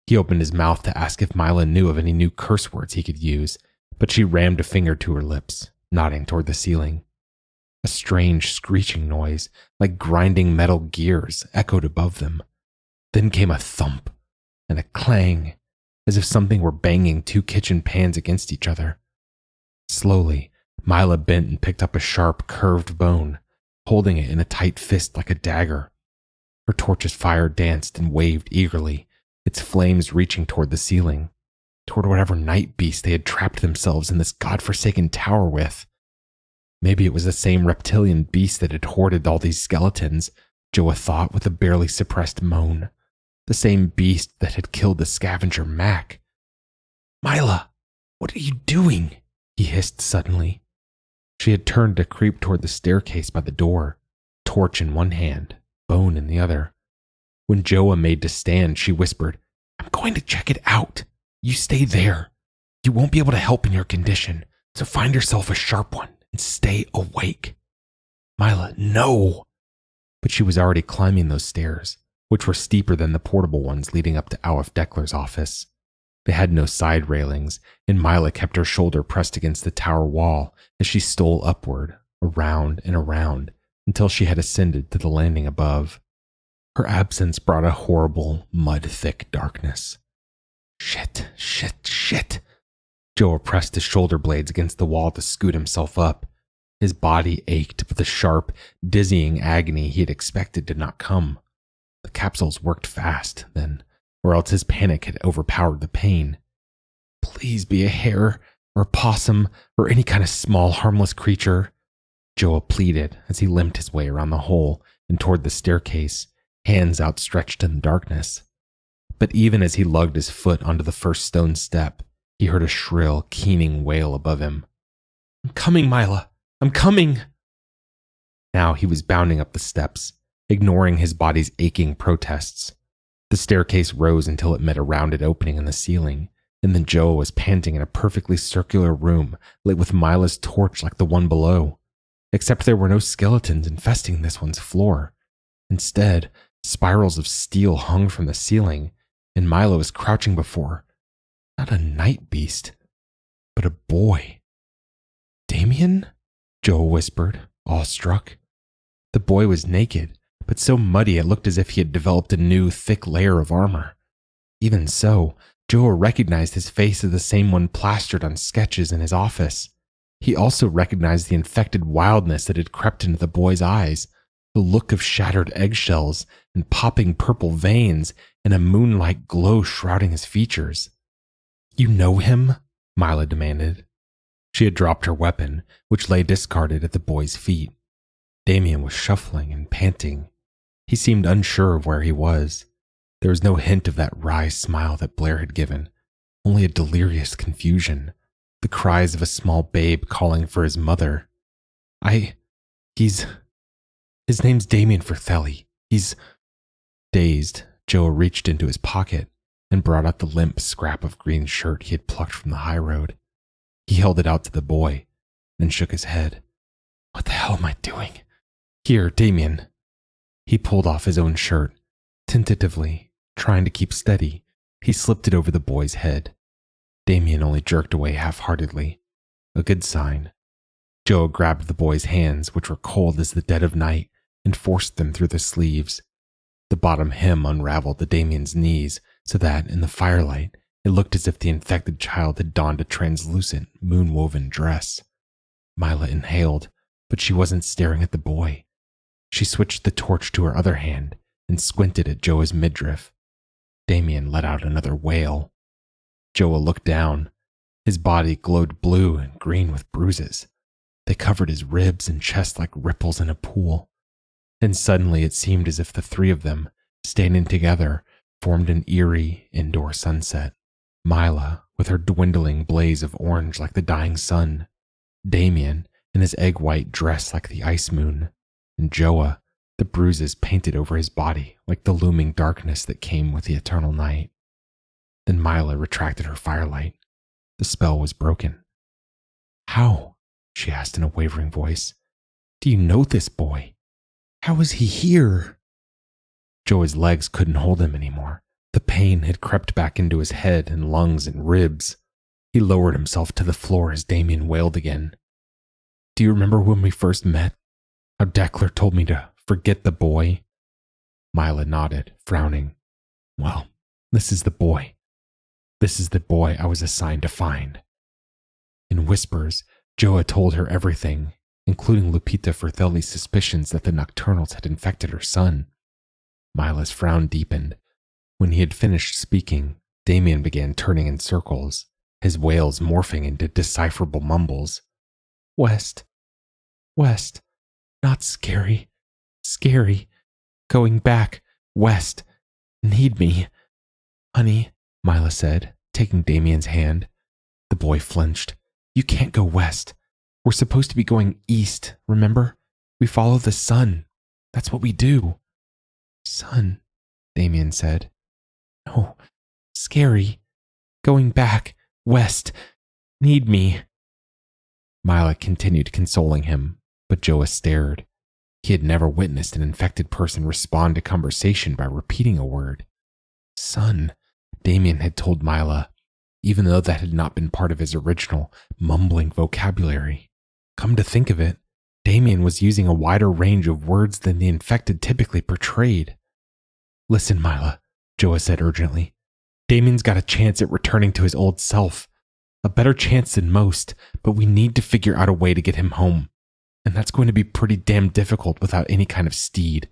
S1: He opened his mouth to ask if Mila knew of any new curse words he could use, but she rammed a finger to her lips, nodding toward the ceiling. A strange screeching noise, like grinding metal gears, echoed above them. Then came a thump and a clang, as if something were banging two kitchen pans against each other. Slowly, Mila bent and picked up a sharp, curved bone, holding it in a tight fist like a dagger. Her torch's fire danced and waved eagerly, its flames reaching toward the ceiling, toward whatever night beast they had trapped themselves in this godforsaken tower with. Maybe it was the same reptilian beast that had hoarded all these skeletons, Joah thought with a barely suppressed moan. The same beast that had killed the scavenger Mac. Mila, what are you doing? He hissed suddenly. She had turned to creep toward the staircase by the door. torch in one hand, bone in the other. When Joah made to stand, she whispered, "I'm going to check it out. You stay there. You won't be able to help in your condition, so find yourself a sharp one and stay awake." Misla, no! But she was already climbing those stairs, which were steeper than the portable ones leading up to Aleph Deckler's office. They had no side railings, and Misla kept her shoulder pressed against the tower wall as she stole upward, around and around, until she had ascended to the landing above. Her absence brought a horrible, mud-thick darkness. Shit, shit, shit. Joah pressed his shoulder blades against the wall to scoot himself up. His body ached, but the sharp, dizzying agony he had expected did not come. The capsules worked fast, then, or else his panic had overpowered the pain. Please be a hare, or a possum, or any kind of small, harmless creature, Joah pleaded as he limped his way around the hole and toward the staircase, hands outstretched in the darkness. But even as he lugged his foot onto the first stone step, he heard a shrill, keening wail above him. "I'm coming, Misla! I'm coming!" Now he was bounding up the steps, ignoring his body's aching protests. The staircase rose until it met a rounded opening in the ceiling, and then Joah was panting in a perfectly circular room lit with Mila's torch like the one below. Except there were no skeletons infesting this one's floor. Instead, spirals of steel hung from the ceiling, and Misla was crouching before, not a night beast, but a boy. "Damien?" Joah whispered, awestruck. The boy was naked, but so muddy it looked as if he had developed a new, thick layer of armor. Even so, Joah recognized his face as the same one plastered on sketches in his office. He also recognized the infected wildness that had crept into the boy's eyes, the look of shattered eggshells and popping purple veins, and a moonlight glow shrouding his features. "You know him?" Misla demanded. She had dropped her weapon, which lay discarded at the boy's feet. Damien was shuffling and panting. He seemed unsure of where he was. There was no hint of that wry smile that Blair had given, only a delirious confusion, the cries of a small babe calling for his mother. His name's Damien Firthelli. Dazed, Joah reached into his pocket and brought out the limp scrap of green shirt he had plucked from the high road. He held it out to the boy, then shook his head. "What the hell am I doing? Here, Damien." He pulled off his own shirt. Tentatively, trying to keep steady, he slipped it over the boy's head. Damien only jerked away half-heartedly. A good sign. Joah grabbed the boy's hands, which were cold as the dead of night, and forced them through the sleeves. The bottom hem unraveled to Damien's knees, so that, in the firelight, it looked as if the infected child had donned a translucent, moon-woven dress. Misla inhaled, but she wasn't staring at the boy. She switched the torch to her other hand and squinted at Joah's midriff. Damien let out another wail. Joah looked down. His body glowed blue and green with bruises. They covered his ribs and chest like ripples in a pool. And suddenly it seemed as if the three of them, standing together, formed an eerie indoor sunset. Misla, with her dwindling blaze of orange like the dying sun. Damien, in his egg-white dress like the ice moon. And Joah, the bruises painted over his body like the looming darkness that came with the eternal night. Then Misla retracted her firelight. The spell was broken. "How?" she asked in a wavering voice. "Do you know this boy? How is he here?" Joah's legs couldn't hold him anymore. The pain had crept back into his head and lungs and ribs. He lowered himself to the floor as Damien wailed again. "Do you remember when we first met? How Deckler told me to forget the boy?" Misla nodded, frowning. "Well, this is the boy. This is the boy I was assigned to find." In whispers, Joah told her everything, including Lupita Firthelli's suspicions that the Nocturnals had infected her son. Mila's frown deepened. When he had finished speaking, Damien began turning in circles, his wails morphing into decipherable mumbles. West. Not scary. Scary. Going back. West. Need me. Honey, Misla said, taking Damien's hand. The boy flinched. You can't go west. We're supposed to be going east, remember? We follow the sun. That's what we do. Son, Damien said. No, scary. Going back, west. Need me. Misla continued consoling him, but Joah stared. He had never witnessed an infected person respond to conversation by repeating a word. Son, Damien had told Misla, even though that had not been part of his original, mumbling vocabulary. Come to think of it, Damien was using a wider range of words than the infected typically portrayed. Listen, Misla, Joah said urgently. Damien's got a chance at returning to his old self. A better chance than most, but we need to figure out a way to get him home. And that's going to be pretty damn difficult without any kind of steed.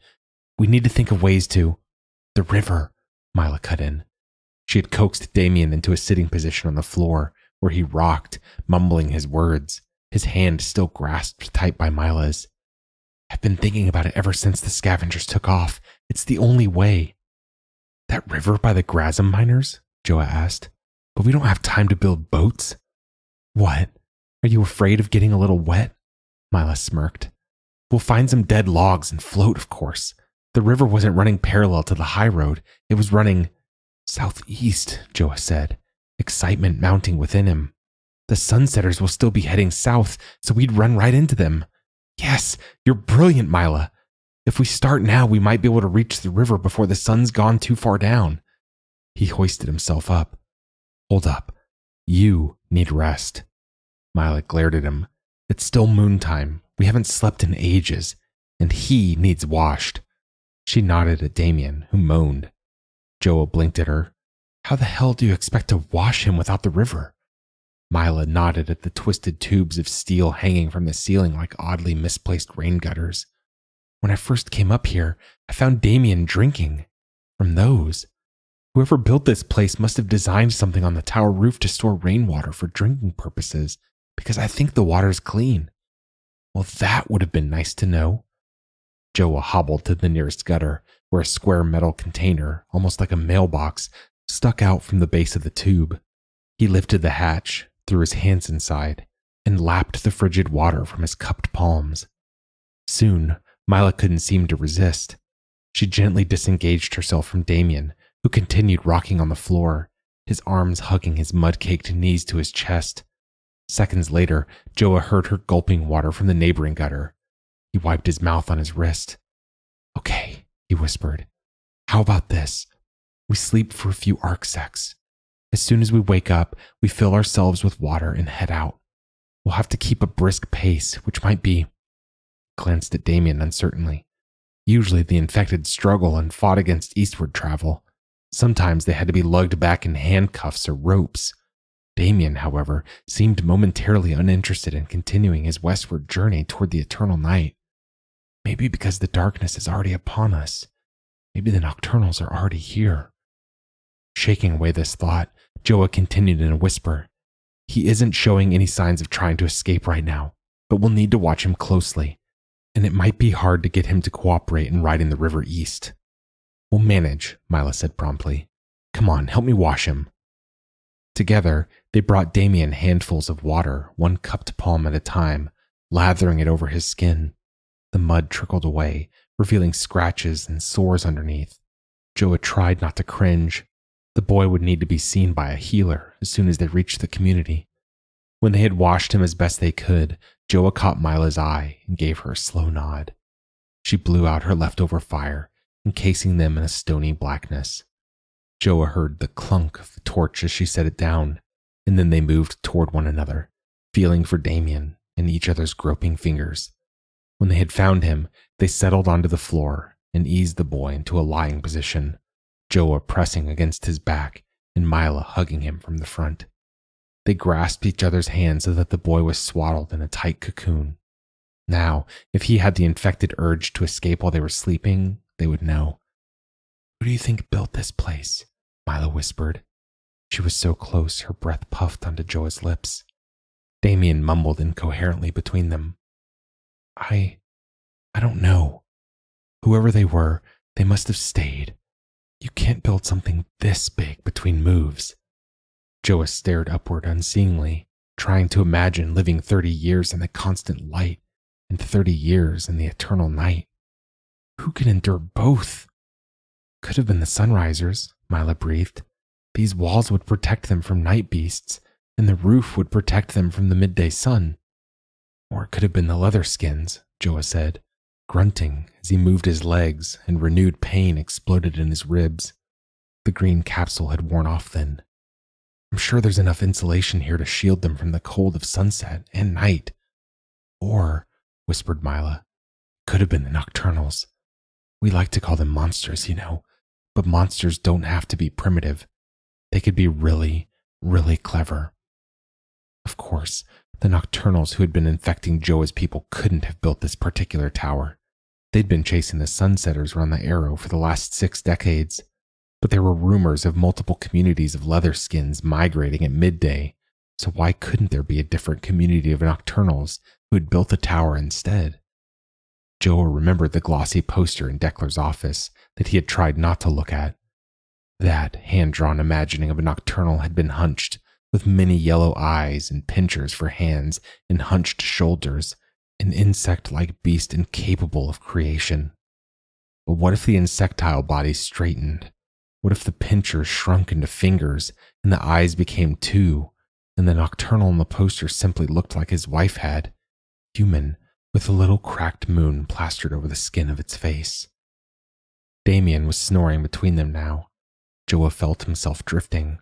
S1: We need to think of ways to... The river, Misla cut in. She had coaxed Damien into a sitting position on the floor, where he rocked, mumbling his words, his hand still grasped tight by Mila's. I've been thinking about it ever since the scavengers took off. It's the only way. That river by the Grasm miners? Joah asked. But we don't have time to build boats. What? Are you afraid of getting a little wet? Misla smirked. We'll find some dead logs and float, of course. The river wasn't running parallel to the high road. It was running southeast, Joah said, excitement mounting within him. The sunsetters will still be heading south, so we'd run right into them. Yes, you're brilliant, Misla. If we start now, we might be able to reach the river before the sun's gone too far down. He hoisted himself up. Hold up. You need rest. Misla glared at him. It's still moontime. We haven't slept in ages, and he needs washed. She nodded at Damien, who moaned. Joah blinked at her. How the hell do you expect to wash him without the river? Misla nodded at the twisted tubes of steel hanging from the ceiling like oddly misplaced rain gutters. When I first came up here, I found Damien drinking from those. Whoever built this place must have designed something on the tower roof to store rainwater for drinking purposes, because I think the water's clean. Well, that would have been nice to know. Joah hobbled to the nearest gutter, where a square metal container, almost like a mailbox, stuck out from the base of the tube. He lifted the hatch, threw his hands inside, and lapped the frigid water from his cupped palms. Soon, Misla couldn't seem to resist. She gently disengaged herself from Damien, who continued rocking on the floor, his arms hugging his mud-caked knees to his chest. Seconds later, Joah heard her gulping water from the neighboring gutter. He wiped his mouth on his wrist. Okay, he whispered. How about this? We sleep for a few arcsecs. As soon as we wake up, we fill ourselves with water and head out. We'll have to keep a brisk pace, which might be... Glanced at Damien uncertainly. Usually the infected struggle and fought against eastward travel. Sometimes they had to be lugged back in handcuffs or ropes. Damien, however, seemed momentarily uninterested in continuing his westward journey toward the eternal night. Maybe because the darkness is already upon us. Maybe the Nocturnals are already here. Shaking away this thought, Joah continued in a whisper. He isn't showing any signs of trying to escape right now, but we'll need to watch him closely. And it might be hard to get him to cooperate in riding the river east. We'll manage, Misla said promptly. Come on, help me wash him. Together, they brought Damien handfuls of water, one cupped palm at a time, lathering it over his skin. The mud trickled away, revealing scratches and sores underneath. Joah tried not to cringe. The boy would need to be seen by a healer as soon as they reached the community. When they had washed him as best they could, Joah caught Mila's eye and gave her a slow nod. She blew out her leftover fire, encasing them in a stony blackness. Joah heard the clunk of the torch as she set it down, and then they moved toward one another, feeling for Damien in each other's groping fingers. When they had found him, they settled onto the floor and eased the boy into a lying position, Joah pressing against his back and Misla hugging him from the front. They grasped each other's hands so that the boy was swaddled in a tight cocoon. Now, if he had the infected urge to escape while they were sleeping, they would know. Who do you think built this place? Misla whispered. She was so close, her breath puffed onto Joah's lips. Damien mumbled incoherently between them. I don't know. Whoever they were, they must have stayed. You can't build something this big between moves. Joah stared upward unseeingly, trying to imagine living 30 years in the constant light and 30 years in the eternal night. Who can endure both? Could have been the Sunrisers, Mila breathed. These walls would protect them from night beasts, and the roof would protect them from the midday sun. Or it could have been the Leatherskins, Joah said, grunting as he moved his legs, and renewed pain exploded in his ribs. The green capsule had worn off then. I'm sure there's enough insulation here to shield them from the cold of sunset and night. Or, whispered Mila, could have been the Nocturnals. We like to call them monsters, but monsters don't have to be primitive. They could be really, really clever. Of course, the Nocturnals who had been infecting Joah's people couldn't have built this particular tower. They'd been chasing the Sunsetters around the Arrow for the last 6 decades. But there were rumors of multiple communities of Leatherskins migrating at midday, so why couldn't there be a different community of Nocturnals who had built the tower instead? Joah remembered the glossy poster in Decler's office that he had tried not to look at. That hand-drawn imagining of a Nocturnal had been hunched, with many yellow eyes and pincers for hands and hunched shoulders, an insect-like beast incapable of creation. But what if the insectile body straightened? What if the pincers shrunk into fingers and the eyes became 2, and the Nocturnal in the poster simply looked like his wife had, human, with a little cracked moon plastered over the skin of its face? Damien was snoring between them now. Joah felt himself drifting.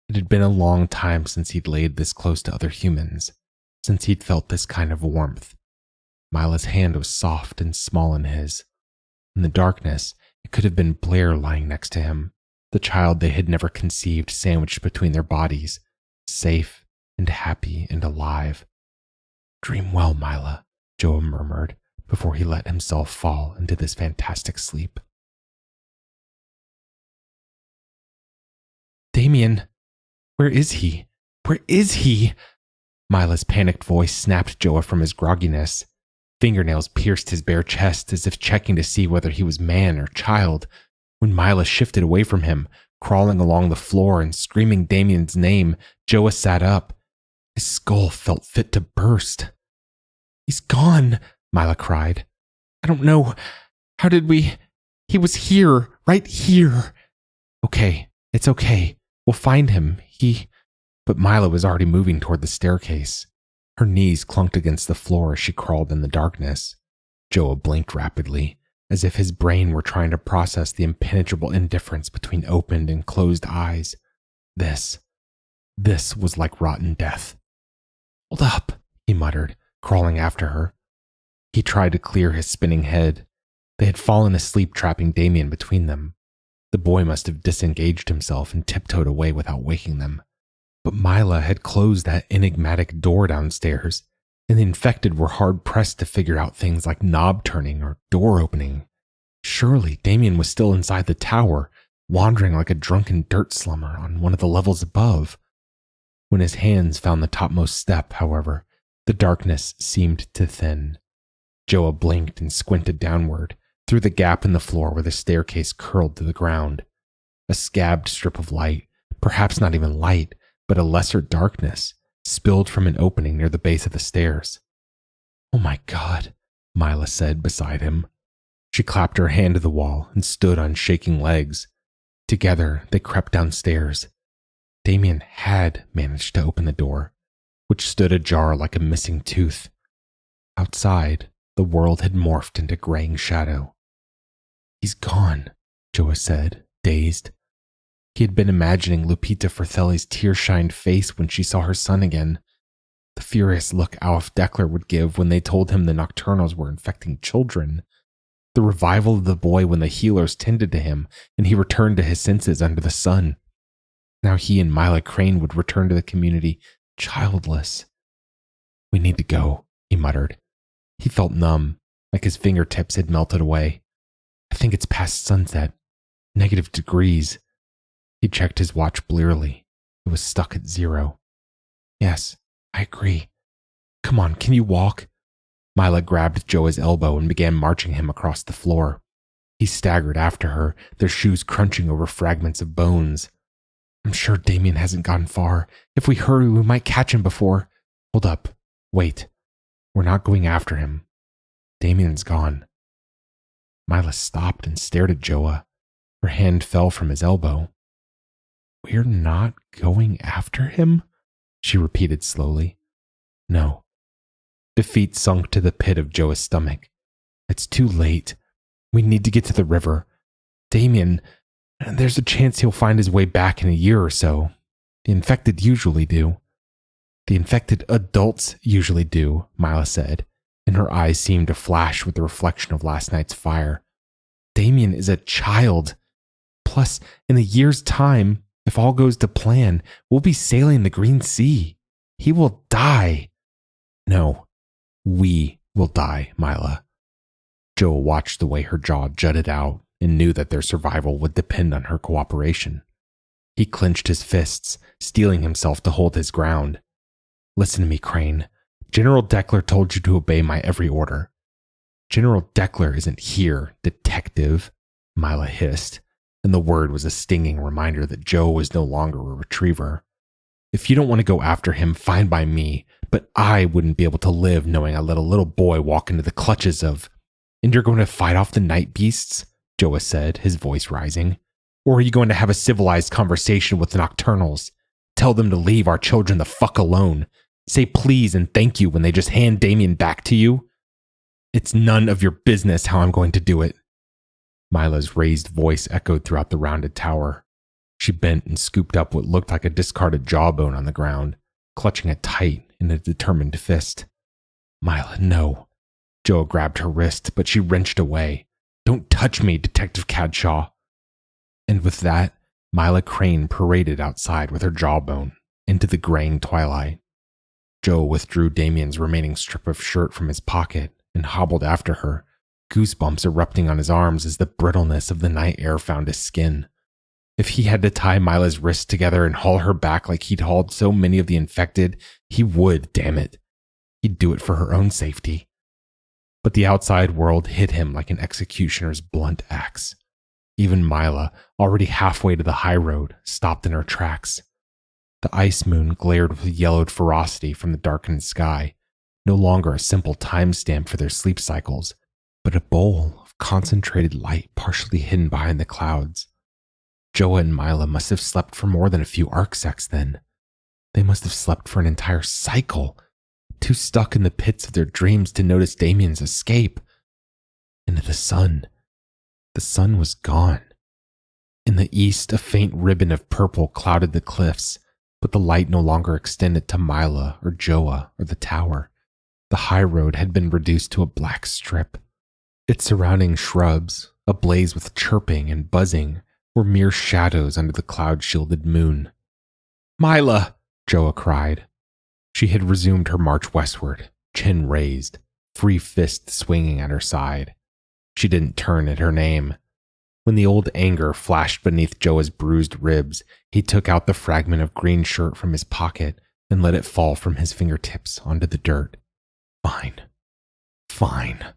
S1: It had been a long time since he'd laid this close to other humans, since he'd felt this kind of warmth. Mila's hand was soft and small in his. In the darkness, it could have been Blair lying next to him, the child they had never conceived sandwiched between their bodies, safe and happy and alive. Dream well, Mila, Joah murmured before he let himself fall into this fantastic sleep. Damien, where is he? Where is he? Mila's panicked voice snapped Joah from his grogginess. Fingernails pierced his bare chest as if checking to see whether he was man or child. When Mila shifted away from him, crawling along the floor and screaming Damien's name, Joah sat up. His skull felt fit to burst. He's gone, Mila cried. I don't know. How did we? He was here, right here. Okay, it's okay. We'll find him. But Mila was already moving toward the staircase. Her knees clunked against the floor as she crawled in the darkness. Joah blinked rapidly, as if his brain were trying to process the impenetrable indifference between opened and closed eyes. This was like rotten death. Hold up, he muttered, crawling after her. He tried to clear his spinning head. They had fallen asleep, trapping Damien between them. The boy must have disengaged himself and tiptoed away without waking them. But Mila had closed that enigmatic door downstairs, and the infected were hard-pressed to figure out things like knob turning or door opening. Surely Damien was still inside the tower, wandering like a drunken dirt slummer on one of the levels above. When his hands found the topmost step, however, the darkness seemed to thin. Joah blinked and squinted downward, through the gap in the floor where the staircase curled to the ground. A scabbed strip of light, perhaps not even light, but a lesser darkness, spilled from an opening near the base of the stairs. Oh my God, Mila said beside him. She clapped her hand to the wall and stood on shaking legs. Together, they crept downstairs. Damien had managed to open the door, which stood ajar like a missing tooth. Outside, the world had morphed into graying shadow. He's gone, Joah said, dazed. He had been imagining Lupita Fratelli's tear-shined face when she saw her son again. The furious look Alf Decler would give when they told him the Nocturnals were infecting children. The revival of the boy when the healers tended to him and he returned to his senses under the sun. Now he and Mila Crane would return to the community childless. We need to go, he muttered. He felt numb, like his fingertips had melted away. I think it's past sunset. -degrees. He checked his watch blearily. It was stuck at 0. Yes, I agree. Come on, can you walk? Mila grabbed Joah's elbow and began marching him across the floor. He staggered after her, their shoes crunching over fragments of bones. I'm sure Damien hasn't gone far. If we hurry, we might catch him before. Hold up. Wait. We're not going after him. Damien's gone. Misla stopped and stared at Joah. Her hand fell from his elbow. "We're not going after him?" she repeated slowly. "No." Defeat sunk to the pit of Joah's stomach. "It's too late. We need to get to the river. Damien, there's a chance he'll find his way back in a year or so. The infected usually do." "The infected adults usually do," Misla said, and her eyes seemed to flash with the reflection of last night's fire. "Damien is a child. Plus, in a year's time, if all goes to plan, we'll be sailing the Green Sea. He will die." "No, we will die, Misla." Joah watched the way her jaw jutted out and knew that their survival would depend on her cooperation. He clenched his fists, steeling himself to hold his ground. "Listen to me, Crane. General Deckler told you to obey my every order." "General Deckler isn't here, detective," Misla hissed, and the word was a stinging reminder that Joe was no longer a retriever. "If you don't want to go after him, fine by me, but I wouldn't be able to live knowing I let a little boy walk into the clutches of—" "And you're going to fight off the night beasts?" Joah said, his voice rising. "Or are you going to have a civilized conversation with the Nocturnals? Tell them to leave our children the fuck alone. Say please and thank you when they just hand Damien back to you? It's none of your business how I'm going to do it." Mila's raised voice echoed throughout the rounded tower. She bent and scooped up what looked like a discarded jawbone on the ground, clutching it tight in a determined fist. "Misla, no." Joah grabbed her wrist, but she wrenched away. "Don't touch me, Detective Cadshaw." And with that, Misla Crane paraded outside with her jawbone into the graying twilight. Joe withdrew Damien's remaining strip of shirt from his pocket and hobbled after her, goosebumps erupting on his arms as the brittleness of the night air found his skin. If he had to tie Mila's wrists together and haul her back like he'd hauled so many of the infected, he would, damn it. He'd do it for her own safety. But the outside world hit him like an executioner's blunt axe. Even Misla, already halfway to the high road, stopped in her tracks. The ice moon glared with yellowed ferocity from the darkened sky, no longer a simple timestamp for their sleep cycles, but a bowl of concentrated light partially hidden behind the clouds. Joah and Misla must have slept for more than a few arcsecs then. They must have slept for an entire cycle, too stuck in the pits of their dreams to notice Damien's escape. And the sun was gone. In the east, a faint ribbon of purple clouded the cliffs, but the light no longer extended to Misla or Joah or the tower. The high road had been reduced to a black strip. Its surrounding shrubs, ablaze with chirping and buzzing, were mere shadows under the cloud-shielded moon. "Misla!" Joah cried. She had resumed her march westward, chin raised, free fist swinging at her side. She didn't turn at her name. When the old anger flashed beneath Joah's bruised ribs, he took out the fragment of green shirt from his pocket and let it fall from his fingertips onto the dirt. Fine.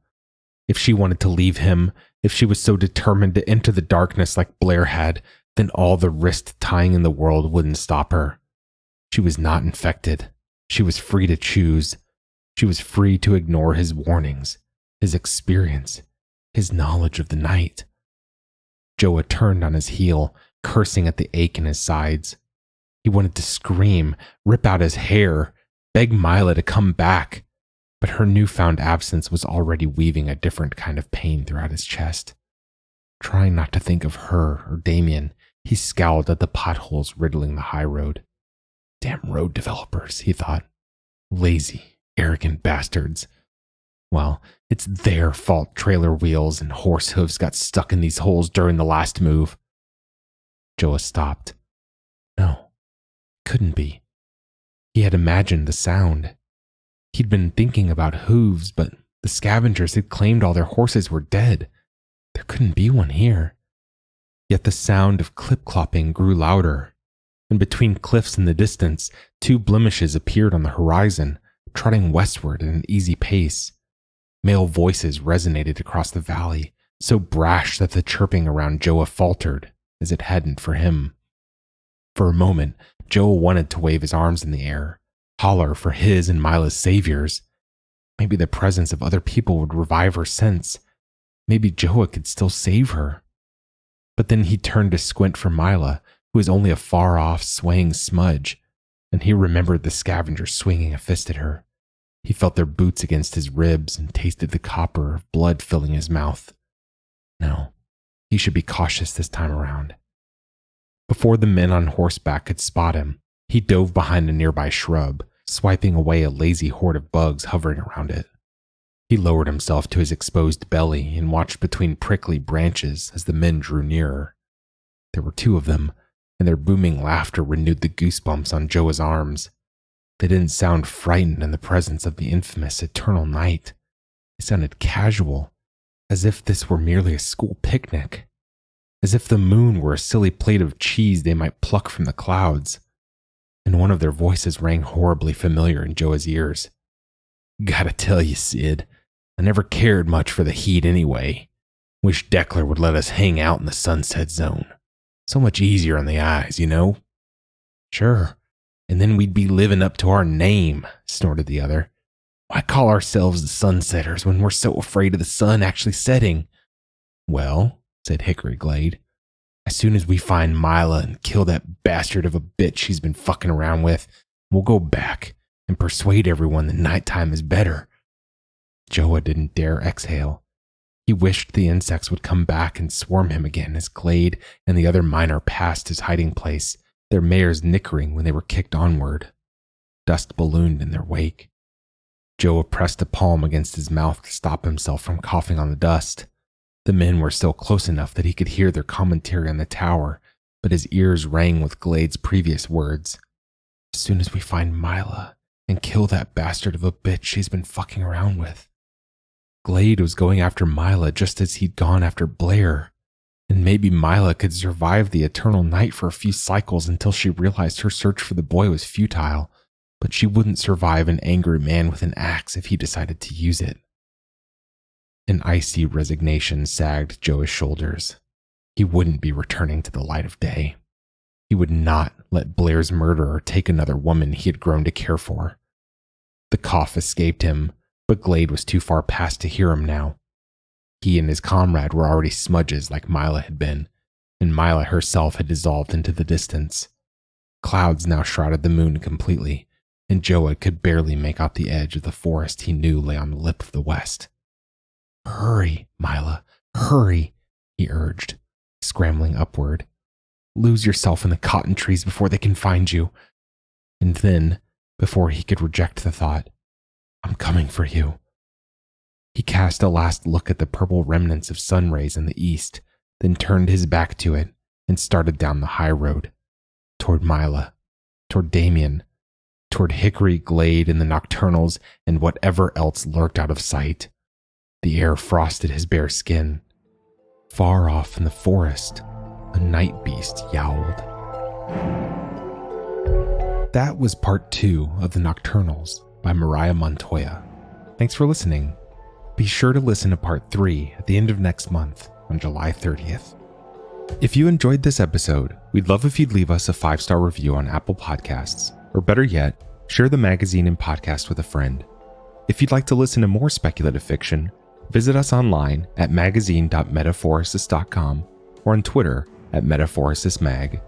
S1: If she wanted to leave him, if she was so determined to enter the darkness like Blair had, then all the wrist tying in the world wouldn't stop her. She was not infected. She was free to choose. She was free to ignore his warnings, his experience, his knowledge of the night. Joah turned on his heel, cursing at the ache in his sides. He wanted to scream, rip out his hair, beg Misla to come back, but her newfound absence was already weaving a different kind of pain throughout his chest. Trying not to think of her or Damien, he scowled at the potholes riddling the high road. Damn road developers, he thought. Lazy, arrogant bastards. Well, it's their fault trailer wheels and horse hooves got stuck in these holes during the last move. Joah stopped. No, couldn't be. He had imagined the sound. He'd been thinking about hooves, but the scavengers had claimed all their horses were dead. There couldn't be one here. Yet the sound of clip-clopping grew louder, and between cliffs in the distance, two blemishes appeared on the horizon, trotting westward at an easy pace. Male voices resonated across the valley, so brash that the chirping around Joah faltered, as it hadn't for him. For a moment, Joah wanted to wave his arms in the air, holler for his and Mila's saviors. Maybe the presence of other people would revive her sense. Maybe Joah could still save her. But then he turned to squint for Misla, who was only a far-off, swaying smudge, and he remembered the scavengers swinging a fist at her. He felt their boots against his ribs and tasted the copper of blood filling his mouth. No, he should be cautious this time around. Before the men on horseback could spot him, he dove behind a nearby shrub, swiping away a lazy horde of bugs hovering around it. He lowered himself to his exposed belly and watched between prickly branches as the men drew nearer. There were 2 of them, and their booming laughter renewed the goosebumps on Joah's arms. They didn't sound frightened in the presence of the infamous eternal night. They sounded casual, as if this were merely a school picnic, as if the moon were a silly plate of cheese they might pluck from the clouds. And one of their voices rang horribly familiar in Joah's ears. "Gotta tell you, Sid, I never cared much for the heat anyway. Wish Declan would let us hang out in the sunset zone. So much easier on the eyes, you know?" "Sure, and then we'd be living up to our name," snorted the other. "Why call ourselves the Sunsetters when we're so afraid of the sun actually setting?" "Well," said Hickory Glade, "as soon as we find Misla and kill that bastard of a bitch she's been fucking around with, we'll go back and persuade everyone that nighttime is better." Joah didn't dare exhale. He wished the insects would come back and swarm him again as Glade and the other miner passed his hiding place, their mares nickering when they were kicked onward. Dust ballooned in their wake. Joah pressed a palm against his mouth to stop himself from coughing on the dust. The men were still close enough that he could hear their commentary on the tower, but his ears rang with Glade's previous words. "As soon as we find Misla and kill that bastard of a bitch she's been fucking around with." Glade was going after Misla just as he'd gone after Blair, and maybe Misla could survive the eternal night for a few cycles until she realized her search for the boy was futile, but she wouldn't survive an angry man with an axe if he decided to use it. An icy resignation sagged Joah's shoulders. He wouldn't be returning to the light of day. He would not let Blair's murderer take another woman he had grown to care for. The cough escaped him, but Glade was too far past to hear him now. He and his comrade were already smudges like Misla had been, and Misla herself had dissolved into the distance. Clouds now shrouded the moon completely, and Joah could barely make out the edge of the forest he knew lay on the lip of the west. "Hurry, Misla, hurry," he urged, scrambling upward. "Lose yourself in the cotton trees before they can find you." And then, before he could reject the thought, "I'm coming for you." He cast a last look at the purple remnants of sun rays in the east, then turned his back to it and started down the high road, toward Misla, toward Damien, toward Hickory Glade and the Nocturnals and whatever else lurked out of sight. The air frosted his bare skin. Far off in the forest, a night beast yowled. That was part 2 of The Nocturnals by Mariah Montoya. Thanks for listening. Be sure to listen to part 3 at the end of next month on July 30th. If you enjoyed this episode, we'd love if you'd leave us a 5-star review on Apple Podcasts, or better yet, share the magazine and podcast with a friend. If you'd like to listen to more speculative fiction, visit us online at magazine.metaphorosis.com or on Twitter at metaphorosismag.